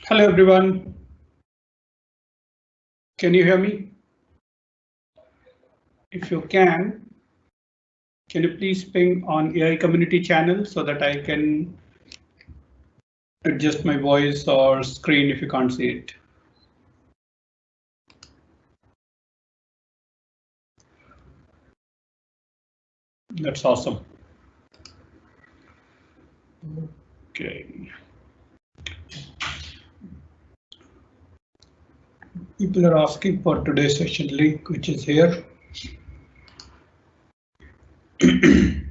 Hello everyone. Can you hear me? If you can you please ping on AI community channel so that I can adjust my voice or screen if you can't see it. That's awesome. Okay. People are asking for today's session link, which is here. Okay.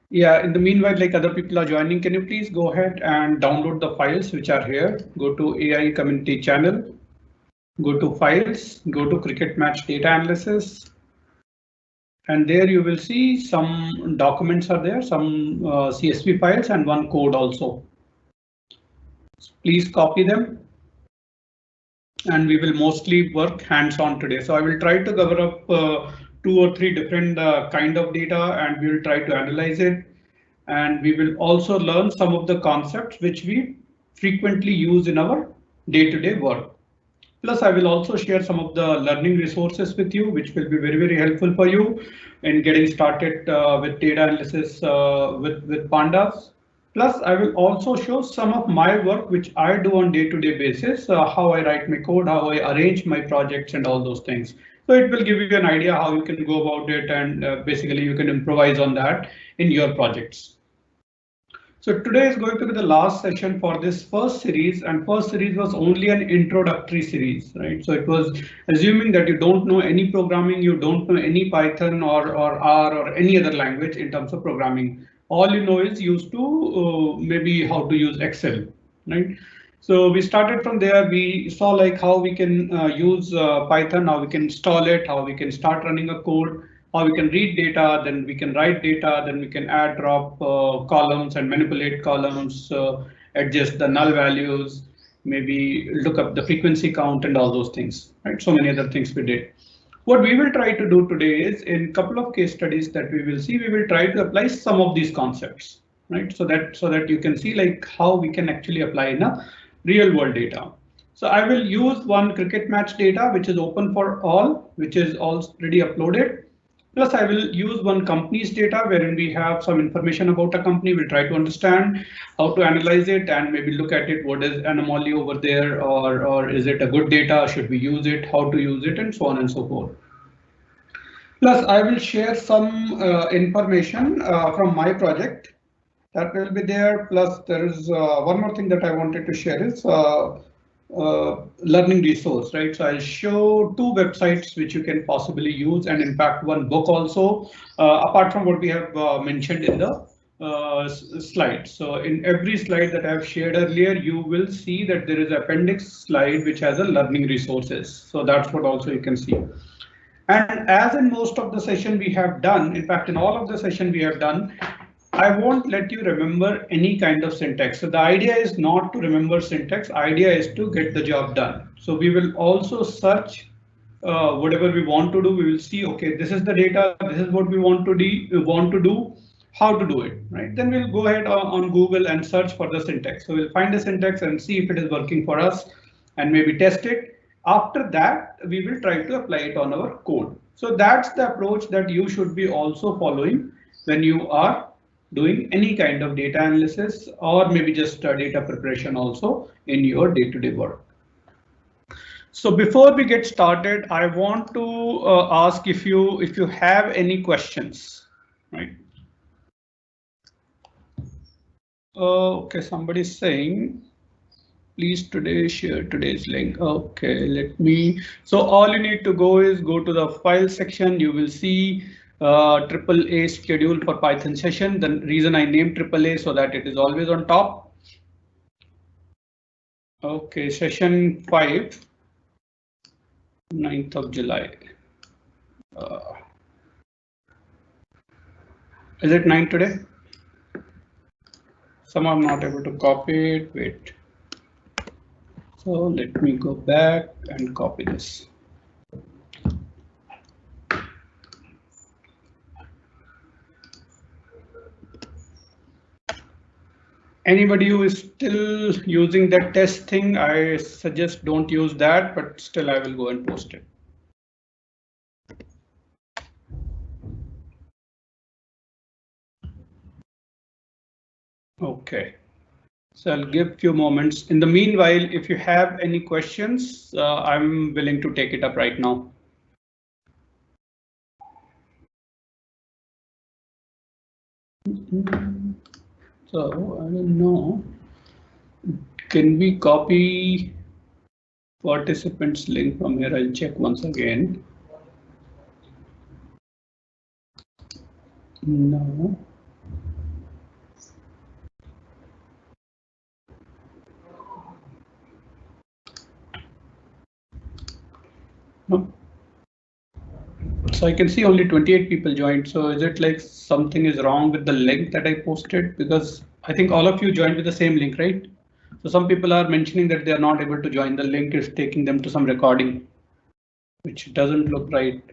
Yeah, in the meanwhile, like other people are joining, can you please go ahead and download the files which are here? Go to AI community channel, go to files, go to cricket match data analysis. And there you will see some documents are there, some CSV files and one code also. Please copy them. And we will mostly work hands-on today. So I will try to cover up 2 or 3 different kind of data and we will try to analyze it. And we will also learn some of the concepts which we frequently use in our day-to-day work. Plus, I will also share some of the learning resources with you, which will be very, very helpful for you in getting started with data analysis with pandas. Plus, I will also show some of my work, which I do on day-to-day basis, how I write my code, how I arrange my projects and all those things. So it will give you an idea how you can go about it and basically you can improvise on that in your projects. So today is going to be the last session for this first series, and first series was only an introductory series, right? So it was assuming that you don't know any programming, you don't know any Python or R or any other language in terms of programming. All you know is used to maybe how to use Excel, right? So we started from there. We saw like how we can use Python, how we can install it, how we can start running a code, how we can read data, then we can write data, then we can add, drop columns and manipulate columns, adjust the null values, maybe look up the frequency count and all those things, right? So many other things we did. What we will try to do today is in a couple of case studies that we will see, we will try to apply some of these concepts, right? So that you can see like how we can actually apply in a real world data. So I will use one cricket match data, which is open for all, which is already uploaded. Plus, I will use one company's data wherein we have some information about a company. We'll try to understand how to analyze it and maybe look at it. What is anomaly over there, or is it a good data? Should we use it? How to use it, and so on and so forth. Plus, I will share some information from my project that will be there. Plus, there is one more thing that I wanted to share is learning resource, right? So I'll show 2 websites which you can possibly use, and in fact one book also, apart from what we have mentioned in the slide. So in every slide that I've shared earlier, you will see that there is an appendix slide which has a learning resources. So that's what also you can see. And as in most of the session we have done, in fact, in all of the session we have done, I won't let you remember any kind of syntax. So the idea is not to remember syntax. Idea is to get the job done. So we will also search whatever we want to do. We will see, OK, this is the data. This is what we want to do, how to do it, right? Then we'll go ahead on Google and search for the syntax. So we'll find the syntax and see if it is working for us and maybe test it. After that, we will try to apply it on our code. So that's the approach that you should be also following when you are doing any kind of data analysis or maybe just data preparation also in your day-to-day work. So before we get started, I want to ask if you have any questions, right? Okay, somebody's saying, please today share today's link. Okay, let me. So all you need to go is go to the file section. You will see AAA schedule for Python session. The reason I named AAA so that it is always on top. Okay, session 5, 9th of July. Is it 9 today? Some I'm not able to copy it. Wait. So let me go back and copy this. Anybody who is still using that test thing, I suggest don't use that, but still I will go and post it. Okay, so I'll give few moments. In the meanwhile, if you have any questions, I'm willing to take it up right now. So I don't know. Can we copy participants link from here? I'll check once again. No. No. So I can see only 28 people joined. So is it like something is wrong with the link that I posted? Because I think all of you joined with the same link, right? So some people are mentioning that they are not able to join. The link is taking them to some recording, which doesn't look right.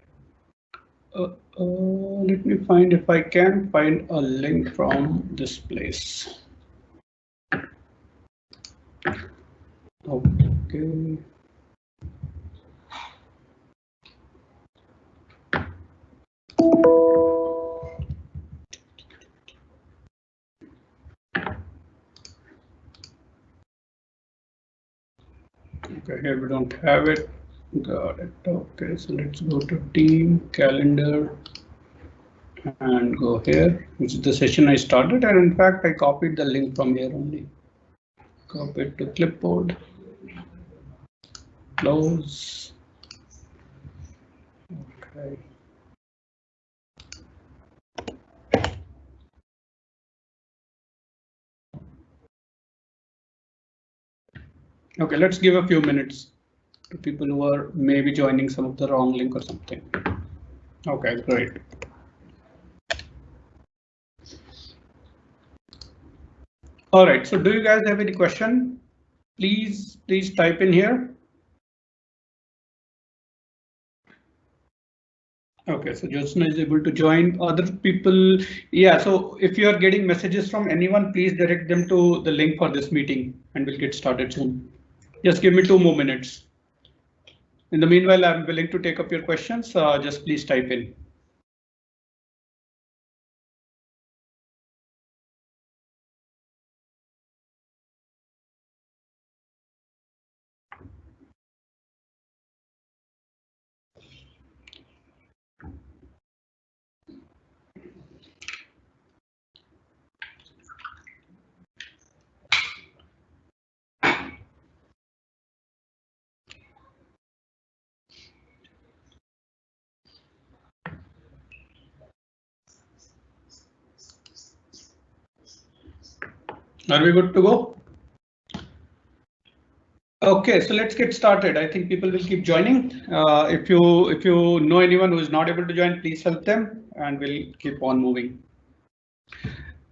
Let me find if I can find a link from this place. Okay. Okay, here we don't have it. Got it. Okay, so let's go to team calendar and go here, which is the session I started. And in fact, I copied the link from here only. Copy it to clipboard. Close. Okay. Okay, let's give a few minutes to people who are maybe joining some of the wrong link or something. Okay, great. All right, so do you guys have any question? Please type in here. Okay, so Jyotsna is able to join. Other people, yeah, so if you are getting messages from anyone, please direct them to the link for this meeting and we'll get started soon. Just give me 2 more minutes. In the meanwhile, I'm willing to take up your questions. Just please type in. Are we good to go? Okay, so let's get started. I think people will keep joining. If you know anyone who is not able to join, please help them and we'll keep on moving.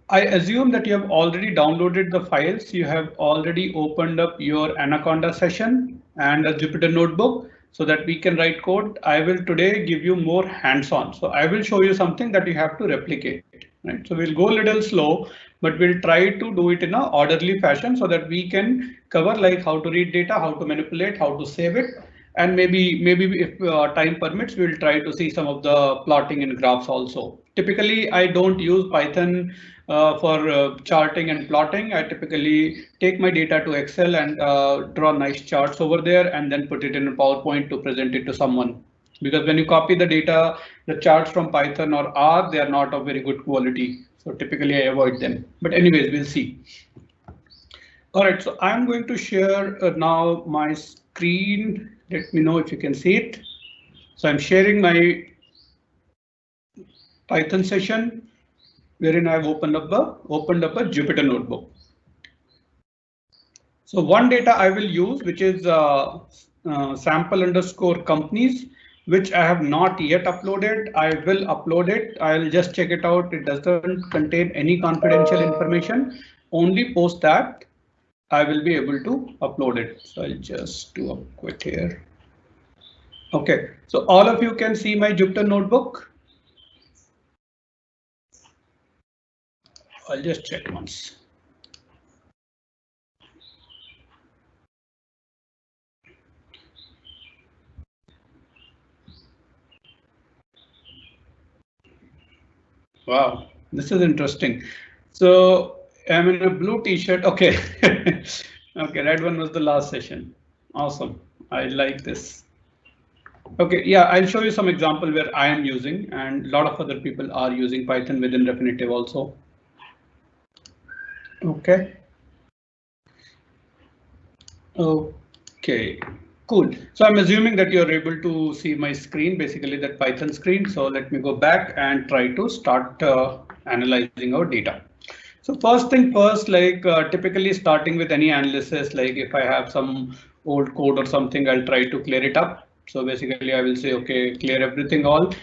I assume that you have already downloaded the files. You have already opened up your Anaconda session and a Jupyter notebook so that we can write code. I will today give you more hands-on. So I will show you something that you have to replicate. Right? So we'll go a little slow, but we'll try to do it in an orderly fashion so that we can cover like how to read data, how to manipulate, how to save it. And maybe if time permits, we'll try to see some of the plotting and graphs also. Typically, I don't use Python for charting and plotting. I typically take my data to Excel and draw nice charts over there and then put it in a PowerPoint to present it to someone. Because when you copy the data, the charts from Python or R, they are not of very good quality. So typically I avoid them. But anyways, we'll see. All right, so I'm going to share now my screen. Let me know if you can see it. So I'm sharing my Python session wherein I've opened up a Jupyter notebook. So one data I will use, which is sample underscore companies, which I have not yet uploaded. I will upload it. I'll just check it out. It doesn't contain any confidential information. Only post that I will be able to upload it. So I'll just do a quit here. OK, so all of you can see my Jupyter notebook. I'll just check once. Wow, this is interesting. So I'm in a blue t-shirt. OK. OK, red one was the last session. Awesome. I like this. OK, yeah, I'll show you some example where I am using, and a lot of other people are using Python within Refinitiv also. OK. OK, cool. So I'm assuming that you're able to see my screen, basically that Python screen. So let me go back and try to start analyzing our data. So first thing first, like typically starting with any analysis, like if I have some old code or something, I'll try to clear it up. So basically I will say, OK, clear everything all.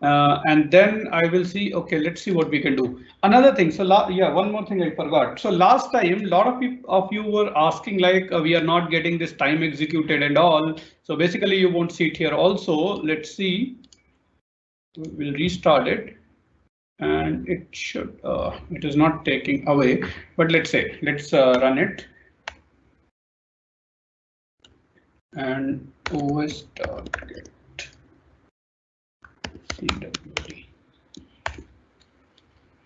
And then I will see, OK, let's see what we can do. Another thing. So yeah, one more thing I forgot. So last time, a lot of you were asking like we are not getting this time executed and all. So basically you won't see it here also. Let's see. We'll restart it. And it should, it is not taking away, but let's run it. And os.get cwd.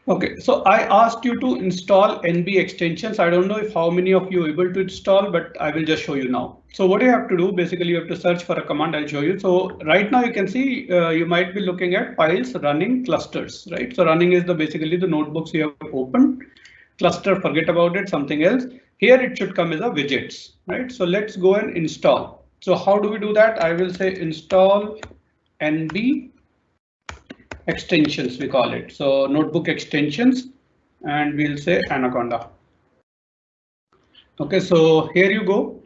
OK, so I asked you to install NB extensions. I don't know if how many of you are able to install, but I will just show you now. So what you have to do, basically you have to search for a command. I'll show you. So right now you can see you might be looking at files running clusters, right? So running is basically the notebooks you have opened. Cluster, forget about it, something else. Here it should come as a widgets, right? So let's go and install. So how do we do that? I will say install NB extensions, we call it. So notebook extensions, and we'll say Anaconda. OK, so here you go.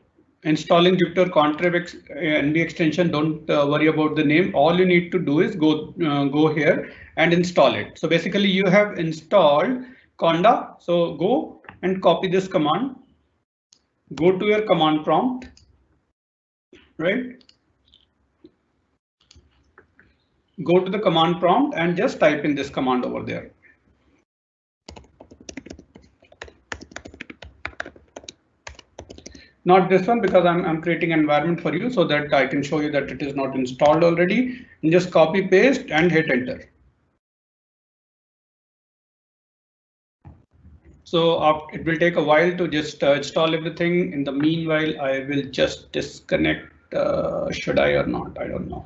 Installing Jupyter Contrib NB extension. Don't worry about the name. All you need to do is go here and install it. So basically you have installed Conda. So go and copy this command. Go to your command prompt, right? Go to the command prompt and just type in this command over there. Not this one, because I'm creating an environment for you so that I can show you that it is not installed already. And just copy paste and hit enter. So it will take a while to just install everything. In the meanwhile, I will just disconnect. Should I or not? I don't know.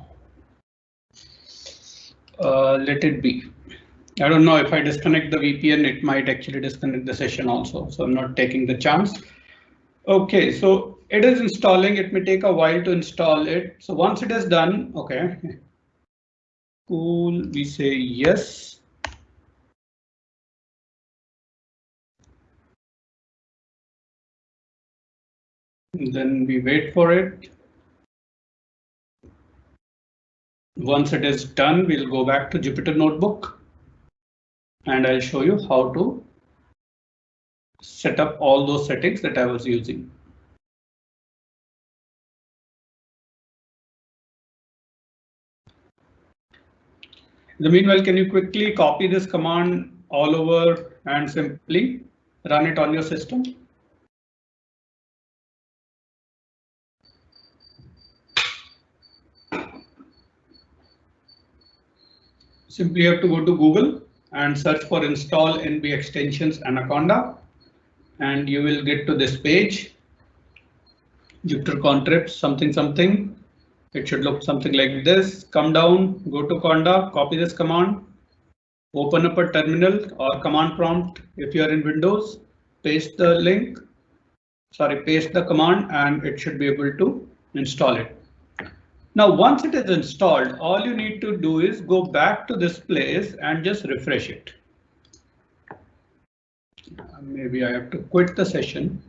Let it be. I don't know if I disconnect the VPN, it might actually disconnect the session also. So I'm not taking the chance. OK, so it is installing. It may take a while to install it. So once it is done, OK, cool. We say yes. And then we wait for it. Once it is done, we'll go back to Jupyter Notebook. And I'll show you how to set up all those settings that I was using. In the meanwhile, can you quickly copy this command all over and simply run it on your system? Simply have to go to Google and search for install NB extensions Anaconda, and you will get to this page. Jupyter Contrib something. It should look something like this. Come down, go to Conda, copy this command, open up a terminal or command prompt if you are in Windows, paste the link, paste the command, and it should be able to install it. Now, once it is installed, all you need to do is go back to this place and just refresh it. Maybe I have to quit the session.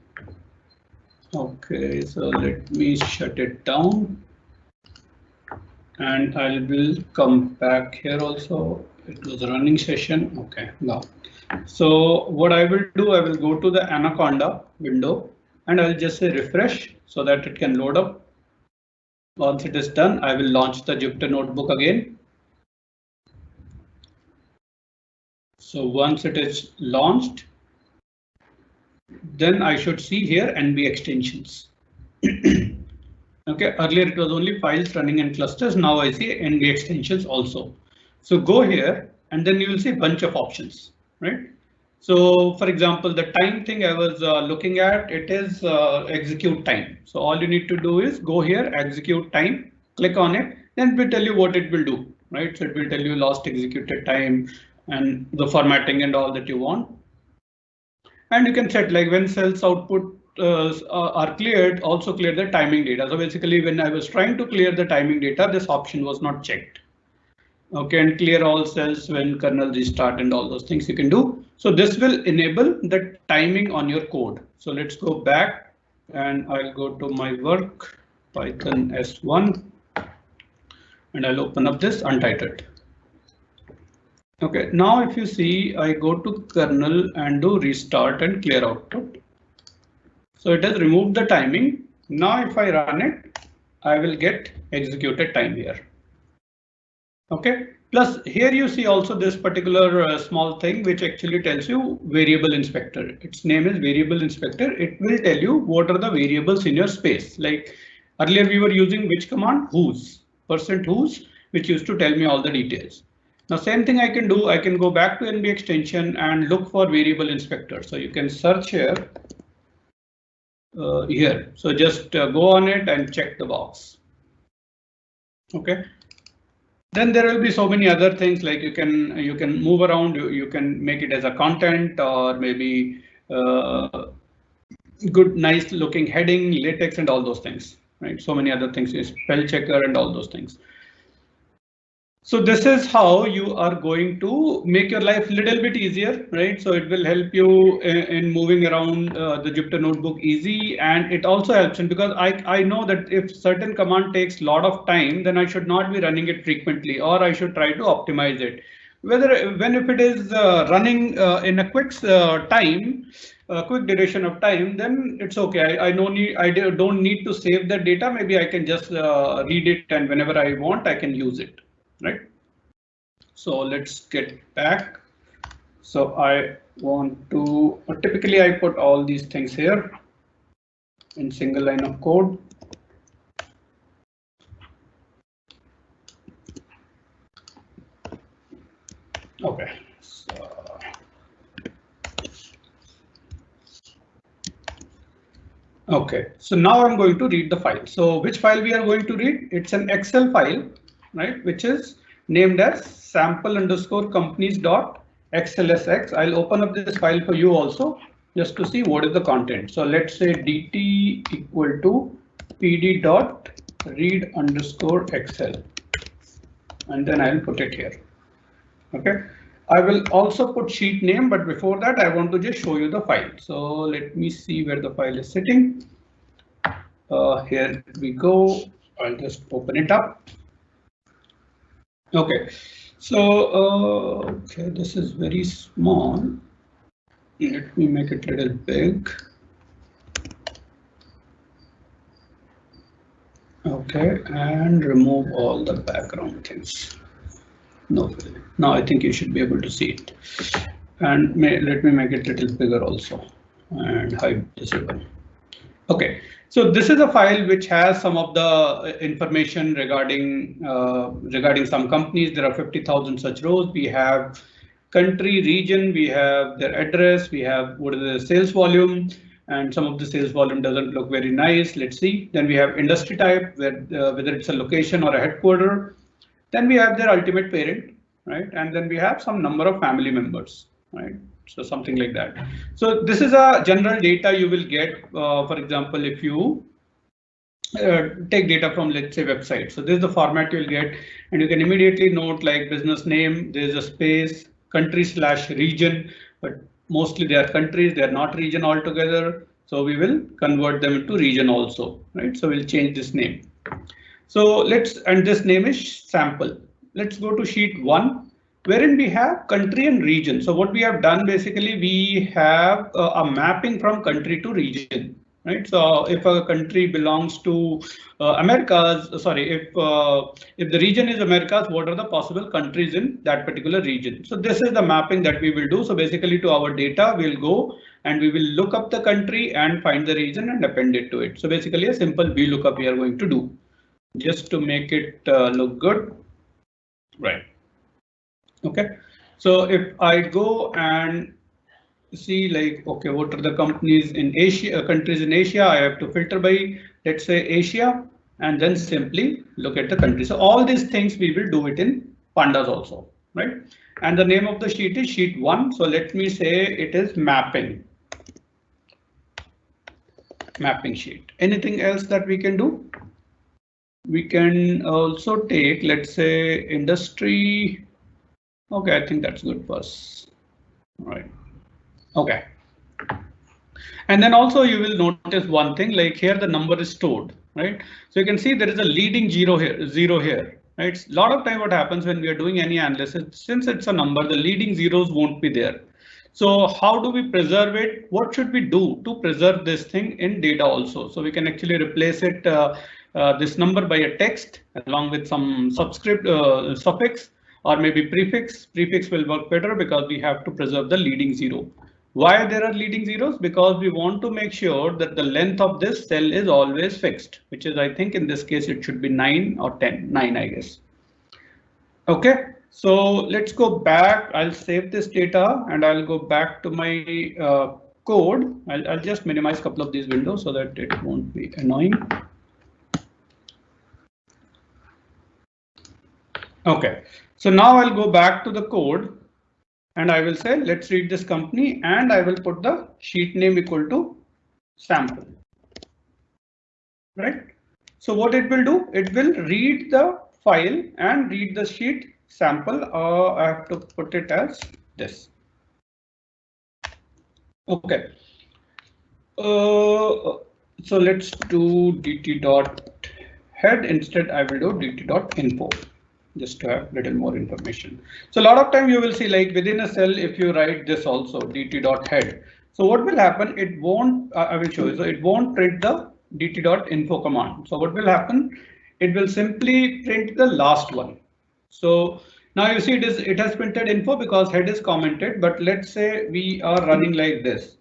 OK, so let me shut it down. And I will come back here also. It was a running session. OK, now. So what I will do, I will go to the Anaconda window and I'll just say refresh so that it can load up. Once it is done, I will launch the Jupyter Notebook again. So once it is launched, then I should see here NB extensions. Okay, earlier it was only files running in clusters. Now I see NB extensions also. So go here and then you will see a bunch of options, right? So for example, the time thing I was looking at, it is execute time. So all you need to do is go here, execute time, click on it, then it will tell you what it will do, right? So it will tell you last executed time and the formatting and all that you want. And you can set like when cells output are cleared, also clear the timing data. So basically when I was trying to clear the timing data, this option was not checked. Okay, and clear all cells when kernel restart and all those things you can do. So this will enable the timing on your code. So let's go back and I'll go to my work, Python S1, and I'll open up this untitled. Okay, now if you see, I go to kernel and do restart and clear output. So it has removed the timing. Now if I run it, I will get executed time here. Okay, plus here you see also this particular small thing which actually tells you variable inspector. Its name is variable inspector. It will tell you what are the variables in your space. Like earlier we were using which command, whose, %whose, which used to tell me all the details. Now same thing I can do, I can go back to NB extension and look for variable inspector. So you can search here. So just go on it and check the box. Okay. Then there will be so many other things like you can move around, you can make it as a content or maybe good, nice looking heading, latex and all those things, right? So many other things, spell checker and all those things. So this is how you are going to make your life a little bit easier, right? So it will help you in moving around the Jupyter Notebook easy, and it also helps in because I know that if certain command takes a lot of time, then I should not be running it frequently, or I should try to optimize it. If it is running in a quick quick duration of time, then it's okay. I don't need to save the data. Maybe I can just read it, and whenever I want, I can use it. Right. So let's get back. So I want to typically I put all these things here in single line of code. OK, so now I'm going to read the file. So which file we are going to read? It's an Excel file, right, which is named as sample_companies.xlsx. I'll open up this file for you also just to see what is the content. So let's say dt equal to pd.read_excel, and then I'll put it here. Okay, I will also put sheet name, but before that I want to just show you the file. So let me see where the file is sitting. Here we go. I'll just open it up. Okay, so okay, this is very small. Let me make it a little big. Okay, and remove all the background things. No, now I think you should be able to see it. And let me make it a little bigger also and hide disable. Okay, so this is a file which has some of the information regarding some companies. There are 50,000 such rows. We have country, region, we have their address, we have what is the sales volume, and some of the sales volume doesn't look very nice. Let's see. Then we have industry type, whether it's a location or a headquarter. Then we have their ultimate parent, right? And then we have some number of family members, right? So something like that. So this is a general data you will get, for example, if you take data from, let's say, website. So this is the format you'll get, and you can immediately note like business name, there's a space, country/region, but mostly they are countries, they are not region altogether. So we will convert them into region also, right? So we'll change this name. So and this name is sample. Let's go to sheet 1, wherein we have country and region. So what we have done basically, we have a mapping from country to region. Right, so if a country belongs to Americas, sorry, if the region is Americas, what are the possible countries in that particular region? So this is the mapping that we will do. So basically to our data, we'll go and we will look up the country and find the region and append it to it. So basically a simple VLOOKUP we are going to do just to make it look good. Right. OK, so if I go and see like, OK, what are the companies in Asia, countries in Asia? I have to filter by, let's say, Asia, and then simply look at the country. So all these things we will do it in pandas also, right? And the name of the sheet is sheet 1. So let me say it is mapping sheet. Anything else that we can do? We can also take, let's say, industry. OK, I think that's good for us. All right. OK. And then also you will notice one thing, like here the number is stored, right? So you can see there is a leading zero here, right? A lot of time what happens when we are doing any analysis, since it's a number, the leading zeros won't be there. So how do we preserve it? What should we do to preserve this thing in data also? So we can actually replace it, this number by a text along with some suffix or maybe prefix. Prefix will work better because we have to preserve the leading zero. Why there are leading zeros? Because we want to make sure that the length of this cell is always fixed, which is, I think in this case it should be 9 or 10, 9, I guess. OK, so let's go back. I'll save this data and I'll go back to my code. I'll just minimize a couple of these windows so that it won't be annoying. OK, so now I'll go back to the code. And I will say, let's read this company, and I will put the sheet name equal to sample. Right. So what it will do, it will read the file and read the sheet sample. I have to put it as this. OK. So let's do dt.head. Instead, I will do dt.info. Just to have little more information. So a lot of time you will see like within a cell, if you write this also dt.head. So what will happen? It won't, I will show you. So it won't print the dt.info command. So what will happen? It will simply print the last one. So now you see it has printed info because head is commented, but let's say we are running like this.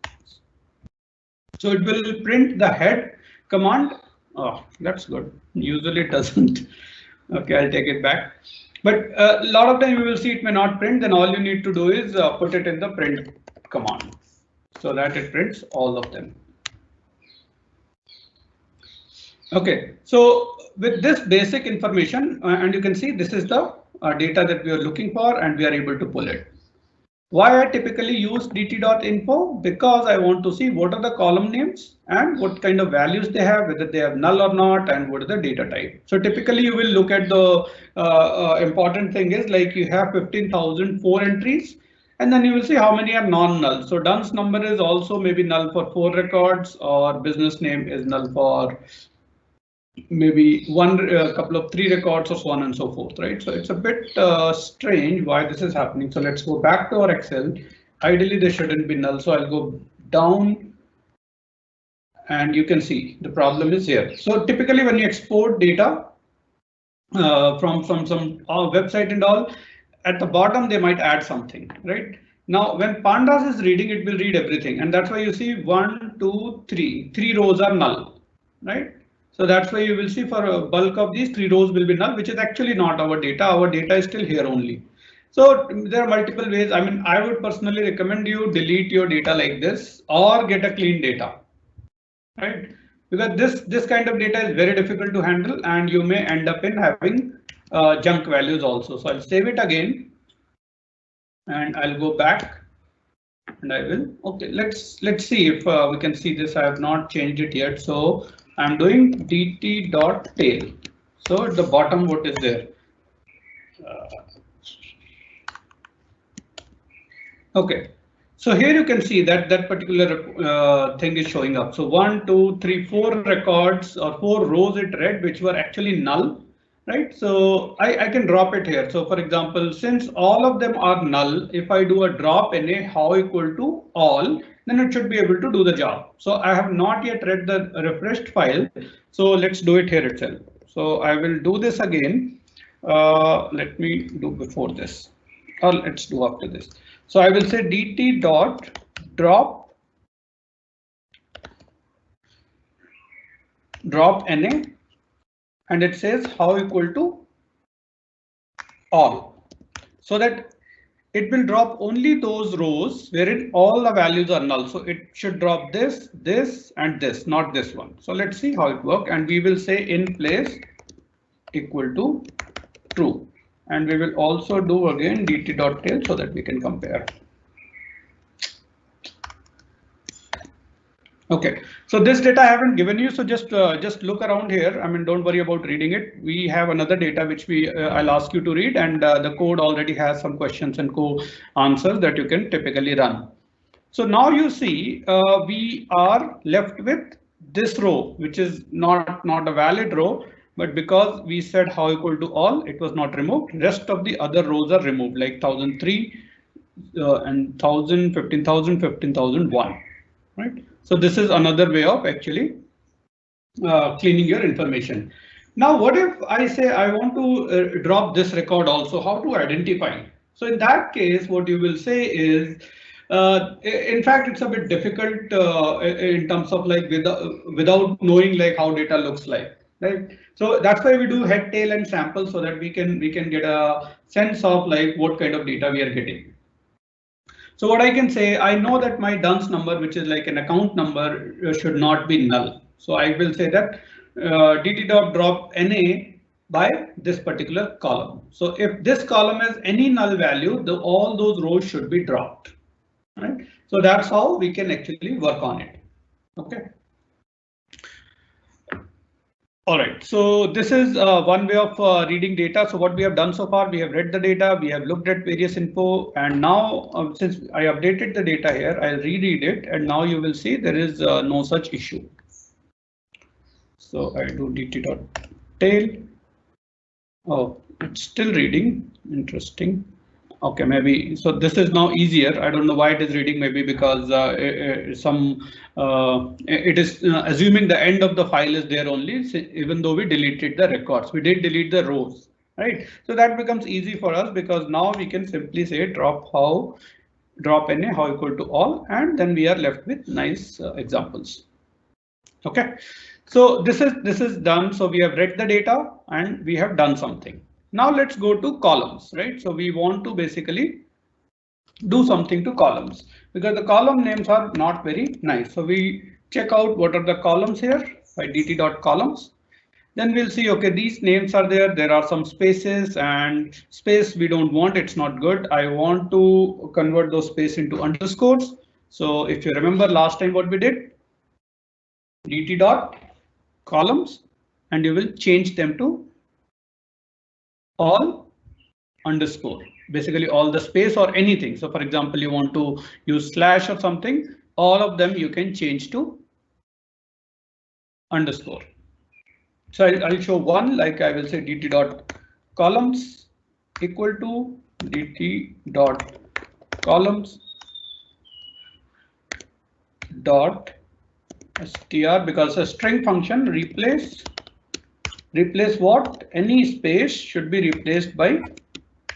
So it will print the head command. Oh, that's good. Usually it doesn't. OK, I'll take it back. But a lot of time you will see it may not print. Then all you need to do is put it in the print command so that it prints all of them. OK, so with this basic information, and you can see this is the data that we are looking for, and we are able to pull it. Why I typically use dt.info? Because I want to see what are the column names and what kind of values they have, whether they have null or not, and what is the data type. So typically you will look at the important thing is like you have 15,004 entries, and then you will see how many are non-null. So Dunn's number is also maybe null for 4 records, or business name is null for maybe a couple of 3 records, or so on and so forth, right? So it's a bit strange why this is happening. So let's go back to our Excel. Ideally, they shouldn't be null. So I'll go down and you can see the problem is here. So typically when you export data from some website and all, at the bottom they might add something, right? Now when pandas is reading, it will read everything, and that's why you see 1, 2, 3. 3 rows are null, right? So that's why you will see for a bulk of these 3 rows will be null, which is actually not our data. Our data is still here only. So there are multiple ways. I mean, I would personally recommend you delete your data like this or get a clean data, right? Because this kind of data is very difficult to handle, and you may end up in having junk values also. So I'll save it again and I'll go back and I will. OK, let's see if we can see this. I have not changed it yet. So I'm doing dt.tail. So at the bottom, what is there? OK, So here you can see that that particular thing is showing up. So 1, 2, 3, 4 records or 4 rows it read, which were actually null, right? So I can drop it here. So for example, since all of them are null, if I do a drop in a how equal to all, then it should be able to do the job. So I have not yet read the refreshed file. So let's do it here itself. So I will do this again. Let me do before this, or let's do after this. So I will say dt dot drop na, and it says how equal to all, so that it will drop only those rows wherein all the values are null. So it should drop this, this, and this, not this one. So let's see how it works, and we will say in place equal to true. And we will also do again dt.tail so that we can compare. OK, so this data I haven't given you, so just look around here. I mean, don't worry about reading it. We have another data which I'll ask you to read, and the code already has some questions and answers that you can typically run. So now you see we are left with this row, which is not a valid row. But because we said how equal to all, it was not removed. Rest of the other rows are removed, like 1003 and 1000, 15,000, 15,001, right? So this is another way of actually cleaning your information. Now, what if I say I want to drop this record also? How to identify? So in that case, what you will say is, in fact, it's a bit difficult in terms of like without knowing like how data looks like. Right, so that's why we do head, tail, and sample so that we can get a sense of like what kind of data we are getting. So what I can say, I know that my dunce number, which is like an account number, should not be null. So I will say that dt.drop na by this particular column. So if this column has any null value, all those rows should be dropped. Right, so that's how we can actually work on it. OK. All right, so this is one way of reading data. So what we have done so far, we have read the data, we have looked at various info, and now since I updated the data here, I'll reread it, and now you will see there is no such issue. So I do dt.tail. Oh, it's still reading. Interesting. OK, maybe so this is now easier. I don't know why it is reading, maybe because it is assuming the end of the file is there only, even though we deleted the records. We did delete the rows, right? So that becomes easy for us because now we can simply say drop na how equal to all, and then we are left with nice examples. OK, so this is done. So we have read the data and we have done something. Now let's go to columns, right? So we want to basically do something to columns because the column names are not very nice. So we check out what are the columns here by dt.columns. Then we'll see, OK, these names are there. There are some spaces, and space we don't want. It's not good. I want to convert those space into underscores. So if you remember last time what we did, dt.columns, and you will change them to all underscore, basically all the space or anything. So for example, you want to use slash or something, all of them you can change to underscore. So I'll show one, like I will say dt.columns equal to dt.columns dot str, because a string function replace what? Any space should be replaced by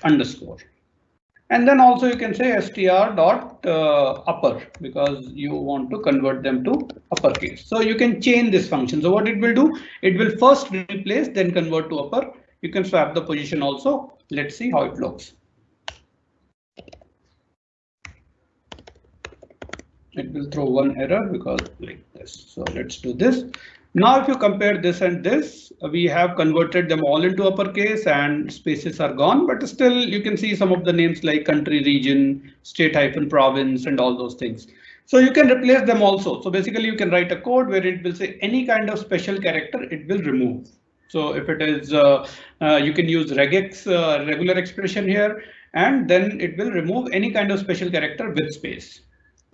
underscore. And then also you can say str dot upper, because you want to convert them to uppercase. So you can chain this function. So what it will do, it will first replace, then convert to upper. You can swap the position also. Let's see how it looks. It will throw one error because like this. So let's do this. Now, if you compare this and this, we have converted them all into uppercase and spaces are gone, but still you can see some of the names like country, region, state-province, and all those things. So you can replace them also. So basically you can write a code where it will say any kind of special character it will remove. So if it is, you can use regex regular expression here, and then it will remove any kind of special character with space.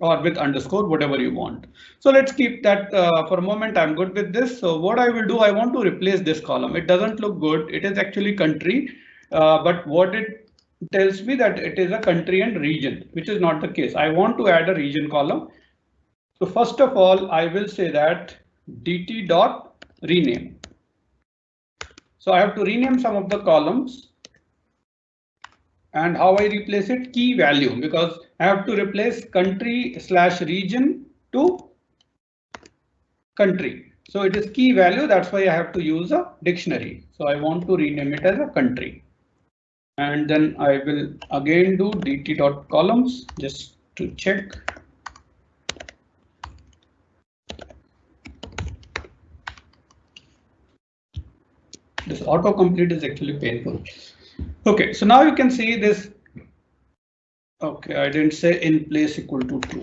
or with underscore, whatever you want. So let's keep that for a moment. I'm good with this. So what I will do, I want to replace this column. It doesn't look good. It is actually country, but what it tells me that it is a country and region, which is not the case. I want to add a region column. So first of all, I will say that dt dot rename. So I have to rename some of the columns. And how I replace it? Key value, because I have to replace country/region to country. So it is key value. That's why I have to use a dictionary. So I want to rename it as a country. And then I will again do dt.columns just to check. This autocomplete is actually painful. Okay, so now you can see this. Okay, I didn't say in place equal to true.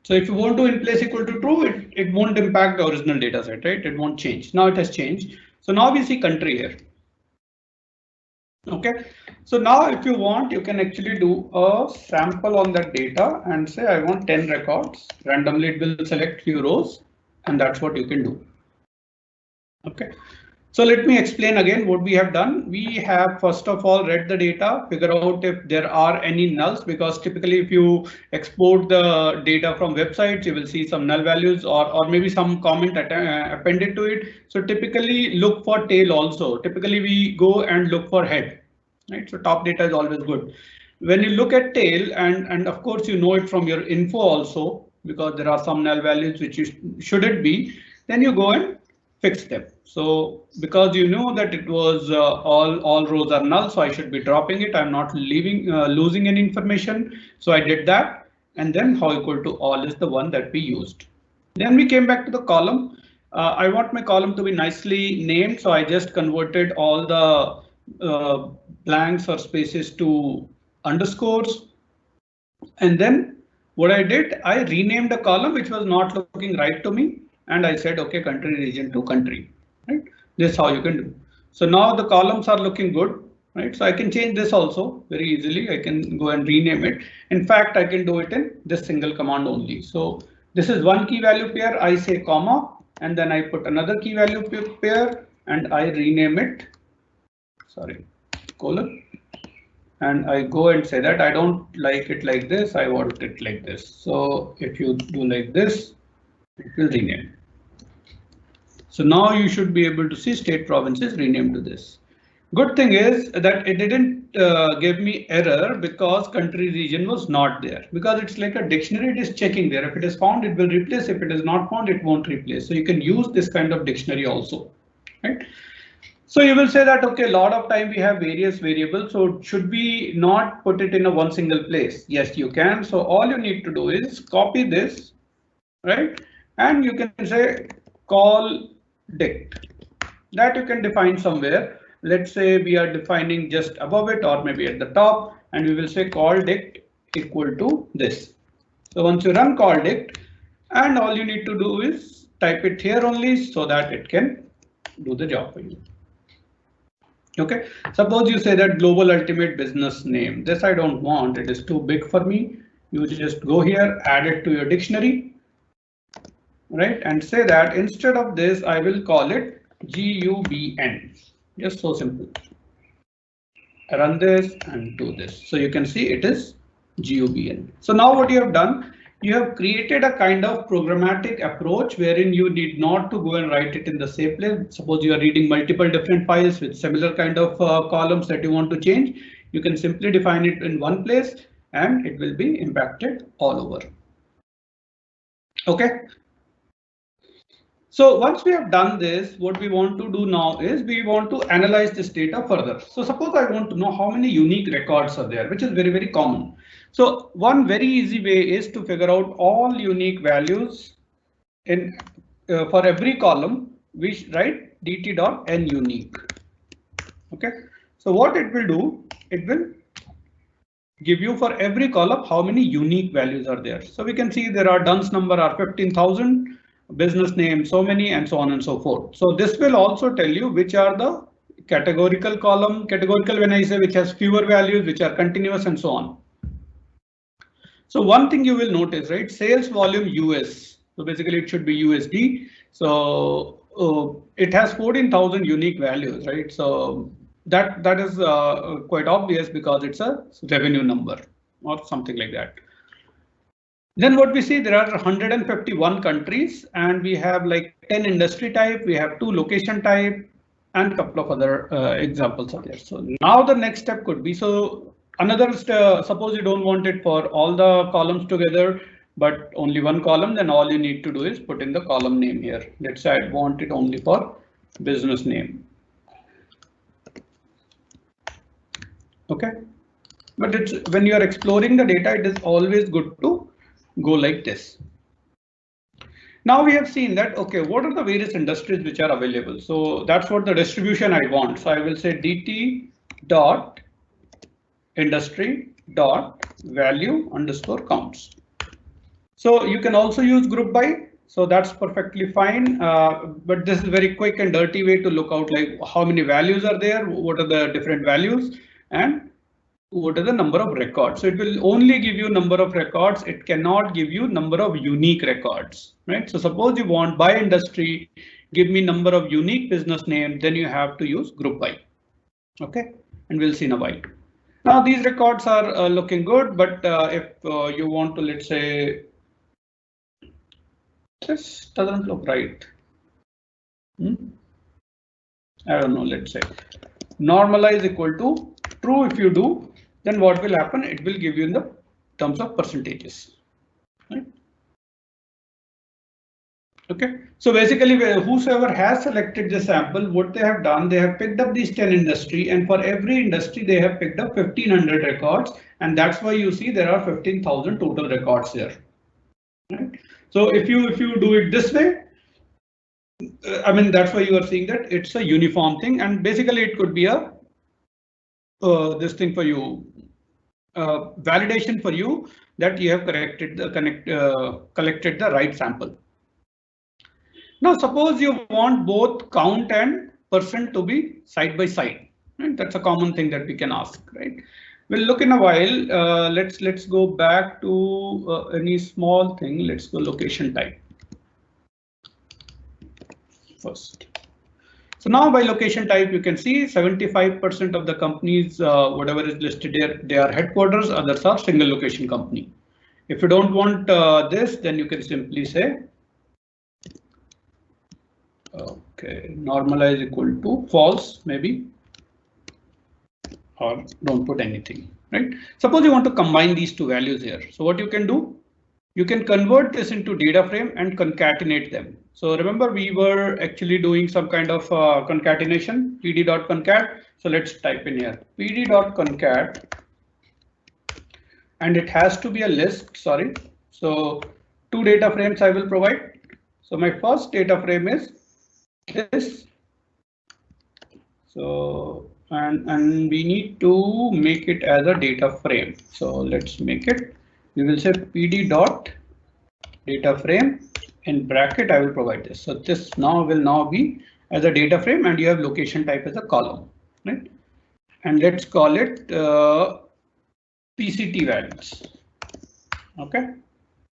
So if you want to in place equal to true, it won't impact the original data set, right? It won't change. Now it has changed. So now we see country here. Okay, so now if you want, you can actually do a sample on that data and say I want 10 records. Randomly it will select few rows, and that's what you can do. Okay, so let me explain again what we have done. We have first of all read the data, figure out if there are any nulls, because typically if you export the data from websites, you will see some null values or maybe some comment appended to it. So typically look for tail also. Typically we go and look for head, right? So top data is always good. When you look at tail, and of course you know it from your info also, because there are some null values which you shouldn't be, then you go and fix them. So because you know that it was all rows are null, so I should be dropping it. I'm not losing any information. So I did that, and then how equal to all is the one that we used. Then we came back to the column. I want my column to be nicely named, so I just converted all the blanks or spaces to underscores. And then what I did, I renamed a column which was not looking right to me. And I said, OK, country region to country, right? This is how you can do. So now the columns are looking good, right? So I can change this also very easily. I can go and rename it. In fact, I can do it in this single command only. So this is one key value pair. I say comma, and then I put another key value pair and I rename it. Sorry, colon. And I go and say that I don't like it like this. I want it like this. So if you do like this, it will rename. So now you should be able to see state provinces renamed to this. Good thing is that it didn't give me error because country region was not there, because it's like a dictionary. It is checking there. If it is found, it will replace. If it is not found, it won't replace. So you can use this kind of dictionary also, right? So you will say that, OK, a lot of time we have various variables. So should we not put it in a one single place? Yes, you can. So all you need to do is copy this, right? And you can say call dict. That you can define somewhere. Let's say we are defining just above it or maybe at the top, and we will say call dict equal to this. So once you run call dict, and all you need to do is type it here only so that it can do the job for you. OK, suppose you say that global ultimate business name. This I don't want. It is too big for me. You just go here, add it to your dictionary, right? And say that instead of this, I will call it GUBN. Just so simple. I run this and do this. So you can see it is GUBN. So now what you have done, you have created a kind of programmatic approach wherein you need not to go and write it in the same place. Suppose you are reading multiple different files with similar kind of columns that you want to change. You can simply define it in one place and it will be impacted all over. OK. So once we have done this, what we want to do now is we want to analyze this data further. So suppose I want to know how many unique records are there, which is very, very common. So one very easy way is to figure out all unique values in for every column. We write dt.nUnique. OK, so what it will do, it will give you for every column how many unique values are there. So we can see there are dunce number are 15,000, business name so many, and so on and so forth. So this will also tell you which are the categorical column, categorical when I say which has fewer values, which are continuous and so on. So one thing you will notice, right? Sales volume US. So basically it should be USD. So it has 14,000 unique values, right? So that is quite obvious because it's a revenue number or something like that. Then what we see, there are 151 countries and we have like 10 industry type, we have 2 location type and a couple of other examples are there. So now the next step could be, so another suppose you don't want it for all the columns together, but only one column, then all you need to do is put in the column name here. Let's say I want it only for business name. Okay, but it's when you are exploring the data, it is always good to go like this. Now we have seen that, okay, what are the various industries which are available? So that's what the distribution I want. So I will say dt dot industry dot value underscore counts. So you can also use group by. So that's perfectly fine. But this is very quick and dirty way to look out like how many values are there, what are the different values, and what are the number of records. So it will only give you number of records. It cannot give you number of unique records, right? So suppose you want by industry, give me number of unique business name, then you have to use group by. Okay, and we'll see in a while. Now these records are looking good, but if you want to, let's say, this doesn't look right. I don't know, let's say normalize equal to true. If you do, then what will happen? It will give you in the terms of percentages. Right? Okay, so basically whosoever has selected the sample, what they have done, they have picked up these 10 industry, and for every industry they have picked up 1500 records, and that's why you see there are 15,000 total records there. Right? So if you do it this way, I mean that's why you are seeing that it's a uniform thing, and basically it could be a this thing for you, validation for you that you have collected the right sample. Now suppose you want both count and percent to be side by side. Right? That's a common thing that we can ask, right? We'll look in a while. Let's go back to any small thing. Let's go location type first. So now by location type, you can see 75% of the companies, whatever is listed here, they are headquarters, others are single location company. If you don't want this, then you can simply say, okay, normalize equal to false, maybe, or don't put anything, right? Suppose you want to combine these two values here. So what you can do, you can convert this into data frame and concatenate them. So remember we were actually doing some kind of concatenation, pd.concat. So let's type in here pd.concat, and it has to be a list. Sorry. So 2 data frames I will provide. So my first data frame is this. So and we need to make it as a data frame. So let's make it. We will say pd dot data frame, in bracket I will provide this. So this now will be as a data frame, and you have location type as a column, right? And let's call it PCT values. Okay.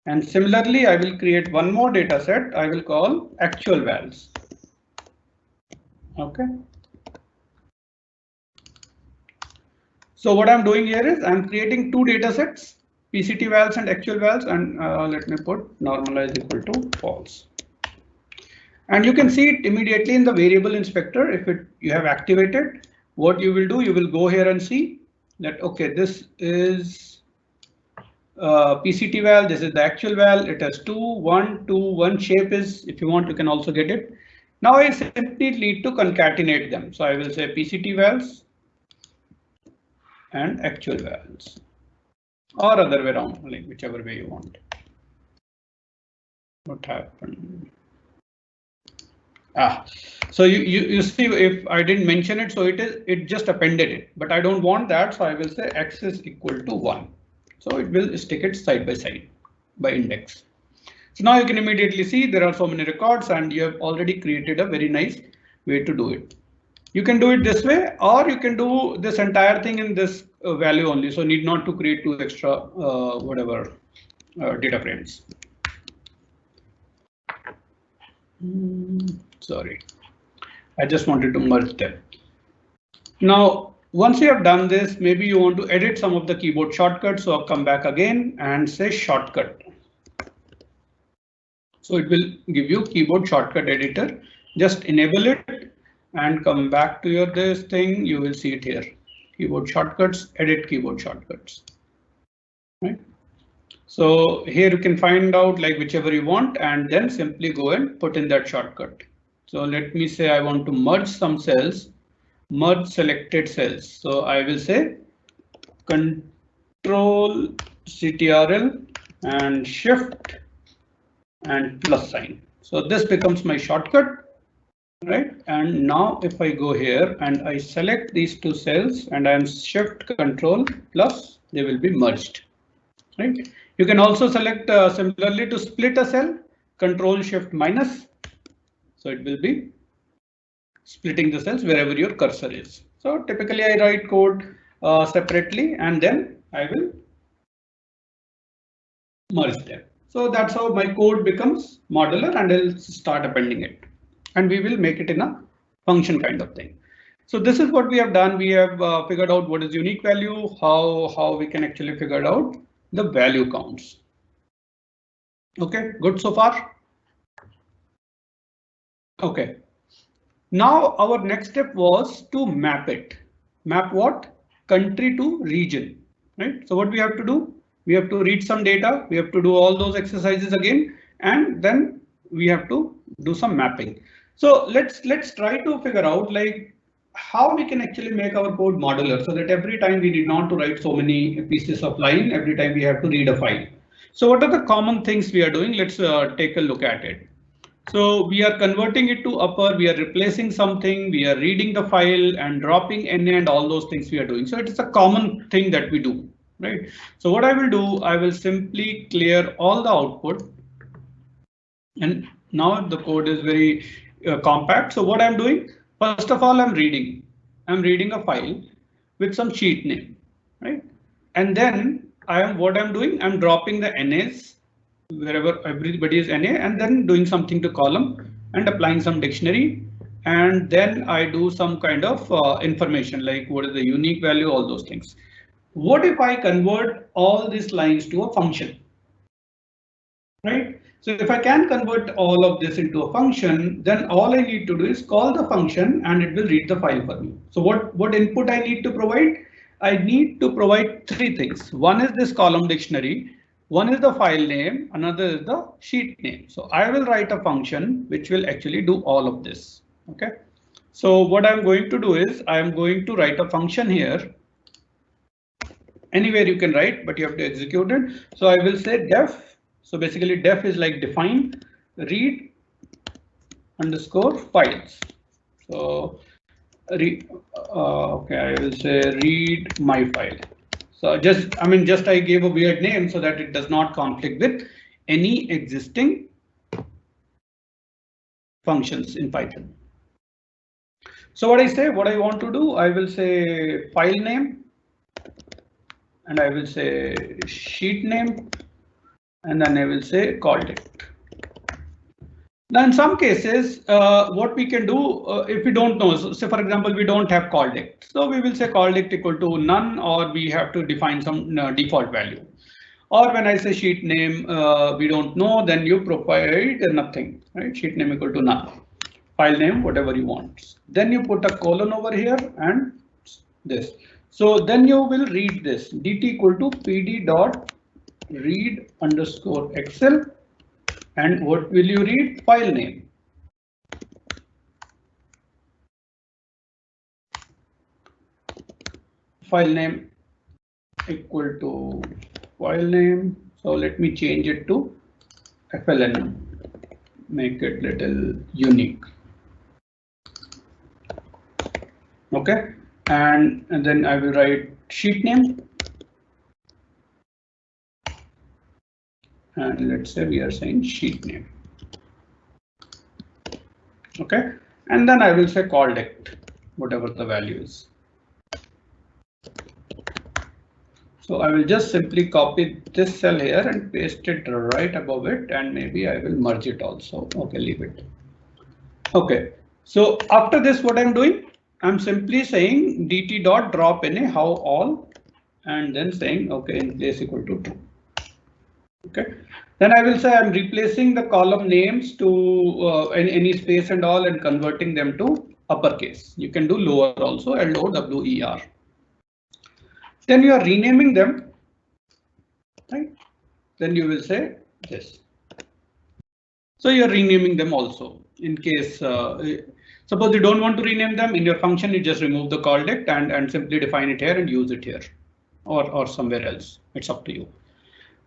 And similarly, I will create one more data set. I will call actual vals. Okay. So what I'm doing here is I'm creating 2 data sets, PCT vals and actual vals, and let me put normalize equal to false. And you can see it immediately in the variable inspector. If you have activated, what you will do, you will go here and see that, okay, this is PCT val, this is the actual val, it has 2, 1, 2, 1 shape is, if you want, you can also get it. Now I simply need to concatenate them. So I will say PCT vals and actual vals, or other way around, like whichever way you want. What happened? So you see, if I didn't mention it, so it just appended it, but I don't want that, so I will say x is equal to 1. So it will stick it side by side by index. So now you can immediately see there are so many records, and you have already created a very nice way to do it. You can do it this way, or you can do this entire thing in this value only. So need not to create two extra whatever data frames. Sorry, I just wanted to merge them. Now, once you have done this, maybe you want to edit some of the keyboard shortcuts. So I'll come back again and say shortcut. So it will give you keyboard shortcut editor. Just enable it and come back to your this thing. You will see it here. Keyboard shortcuts, edit keyboard shortcuts. Right. So here you can find out like whichever you want and then simply go and put in that shortcut. So let me say I want to merge some cells, merge selected cells. So I will say Control CTRL and Shift and plus sign. So this becomes my shortcut, right? And now if I go here and I select these two cells and I am Shift Control plus, they will be merged, right? You can also select similarly to split a cell, Control Shift minus. So it will be splitting the cells wherever your cursor is. So typically I write code separately and then I will merge them. So that's how my code becomes modular and I'll start appending it. And we will make it in a function kind of thing. So this is what we have done. We have figured out what is unique value, how we can actually figure out the value counts. Okay, good so far. Okay. Now our next step was to map it. Map what? Country to region, right? So what we have to do? We have to read some data. We have to do all those exercises again, and then we have to do some mapping. So let's try to figure out like how we can actually make our code modular so that every time we need not to write so many pieces of line, every time we have to read a file. So what are the common things we are doing? Let's take a look at it. So we are converting it to upper, we are replacing something, we are reading the file and dropping NA and all those things we are doing. So it is a common thing that we do, right? So what I will do, I will simply clear all the output. And now the code is very compact. So what I'm doing, first of all, I'm reading a file with some sheet name, right? And then what I'm doing, I'm dropping the NAs wherever everybody is NA and then doing something to column and applying some dictionary. And then I do some kind of information like what is the unique value, all those things. What if I convert all these lines to a function? Right? So if I can convert all of this into a function, then all I need to do is call the function and it will read the file for me. So what input I need to provide? I need to provide three things. One is this column dictionary. One is the file name, another is the sheet name. So I will write a function which will actually do all of this. OK, so what I'm going to do is I'm going to write a function here. Anywhere you can write, but you have to execute it. So I will say def. So basically def is like define read underscore files. So okay, I will say read my file. So just I gave a weird name so that it does not conflict with any existing functions in Python. So what I want to do, I will say file name and I will say sheet name and then I will say call dict. Now in some cases, what we can do if we don't know, so say for example, we don't have call dict. So we will say call dict equal to none, or we have to define some default value. Or when I say sheet name, we don't know, then you provide nothing, right? Sheet name equal to none. File name, whatever you want. Then you put a colon over here and this. So then you will read this dt equal to pd dot read underscore Excel. And what will you read? File name. File name equal to file name. So let me change it to FLN. Make it little unique. Okay, and then I will write sheet name. And let's say we are saying sheet name. Okay, and then I will say call dict. whatever the value is. So I will just simply copy this cell here and paste it right above it, and maybe I will merge it also. Okay, leave it. Okay, so after this, what I'm doing, I'm simply saying dt dot drop in a how all, and then saying okay in place equal to true. Okay, then I will say I'm replacing the column names to any space and all and converting them to uppercase. You can do lower also, LOWER. Then you are renaming them, right? Then you will say this. So you're renaming them also in case suppose you don't want to rename them in your function, you just remove the call dict and simply define it here and use it here or somewhere else. It's up to you.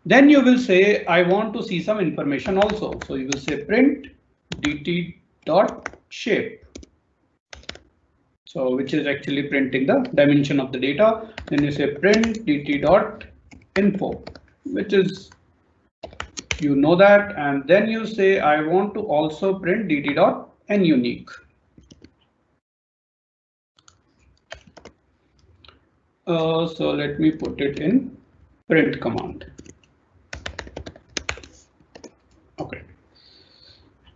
Then you will say I want to see some information also. So you will say print dt dot shape. So which is actually printing the dimension of the data. Then you say print dt dot info, which is you know that, and then you say I want to also print dt dot nunique. So let me put it in print command. Okay.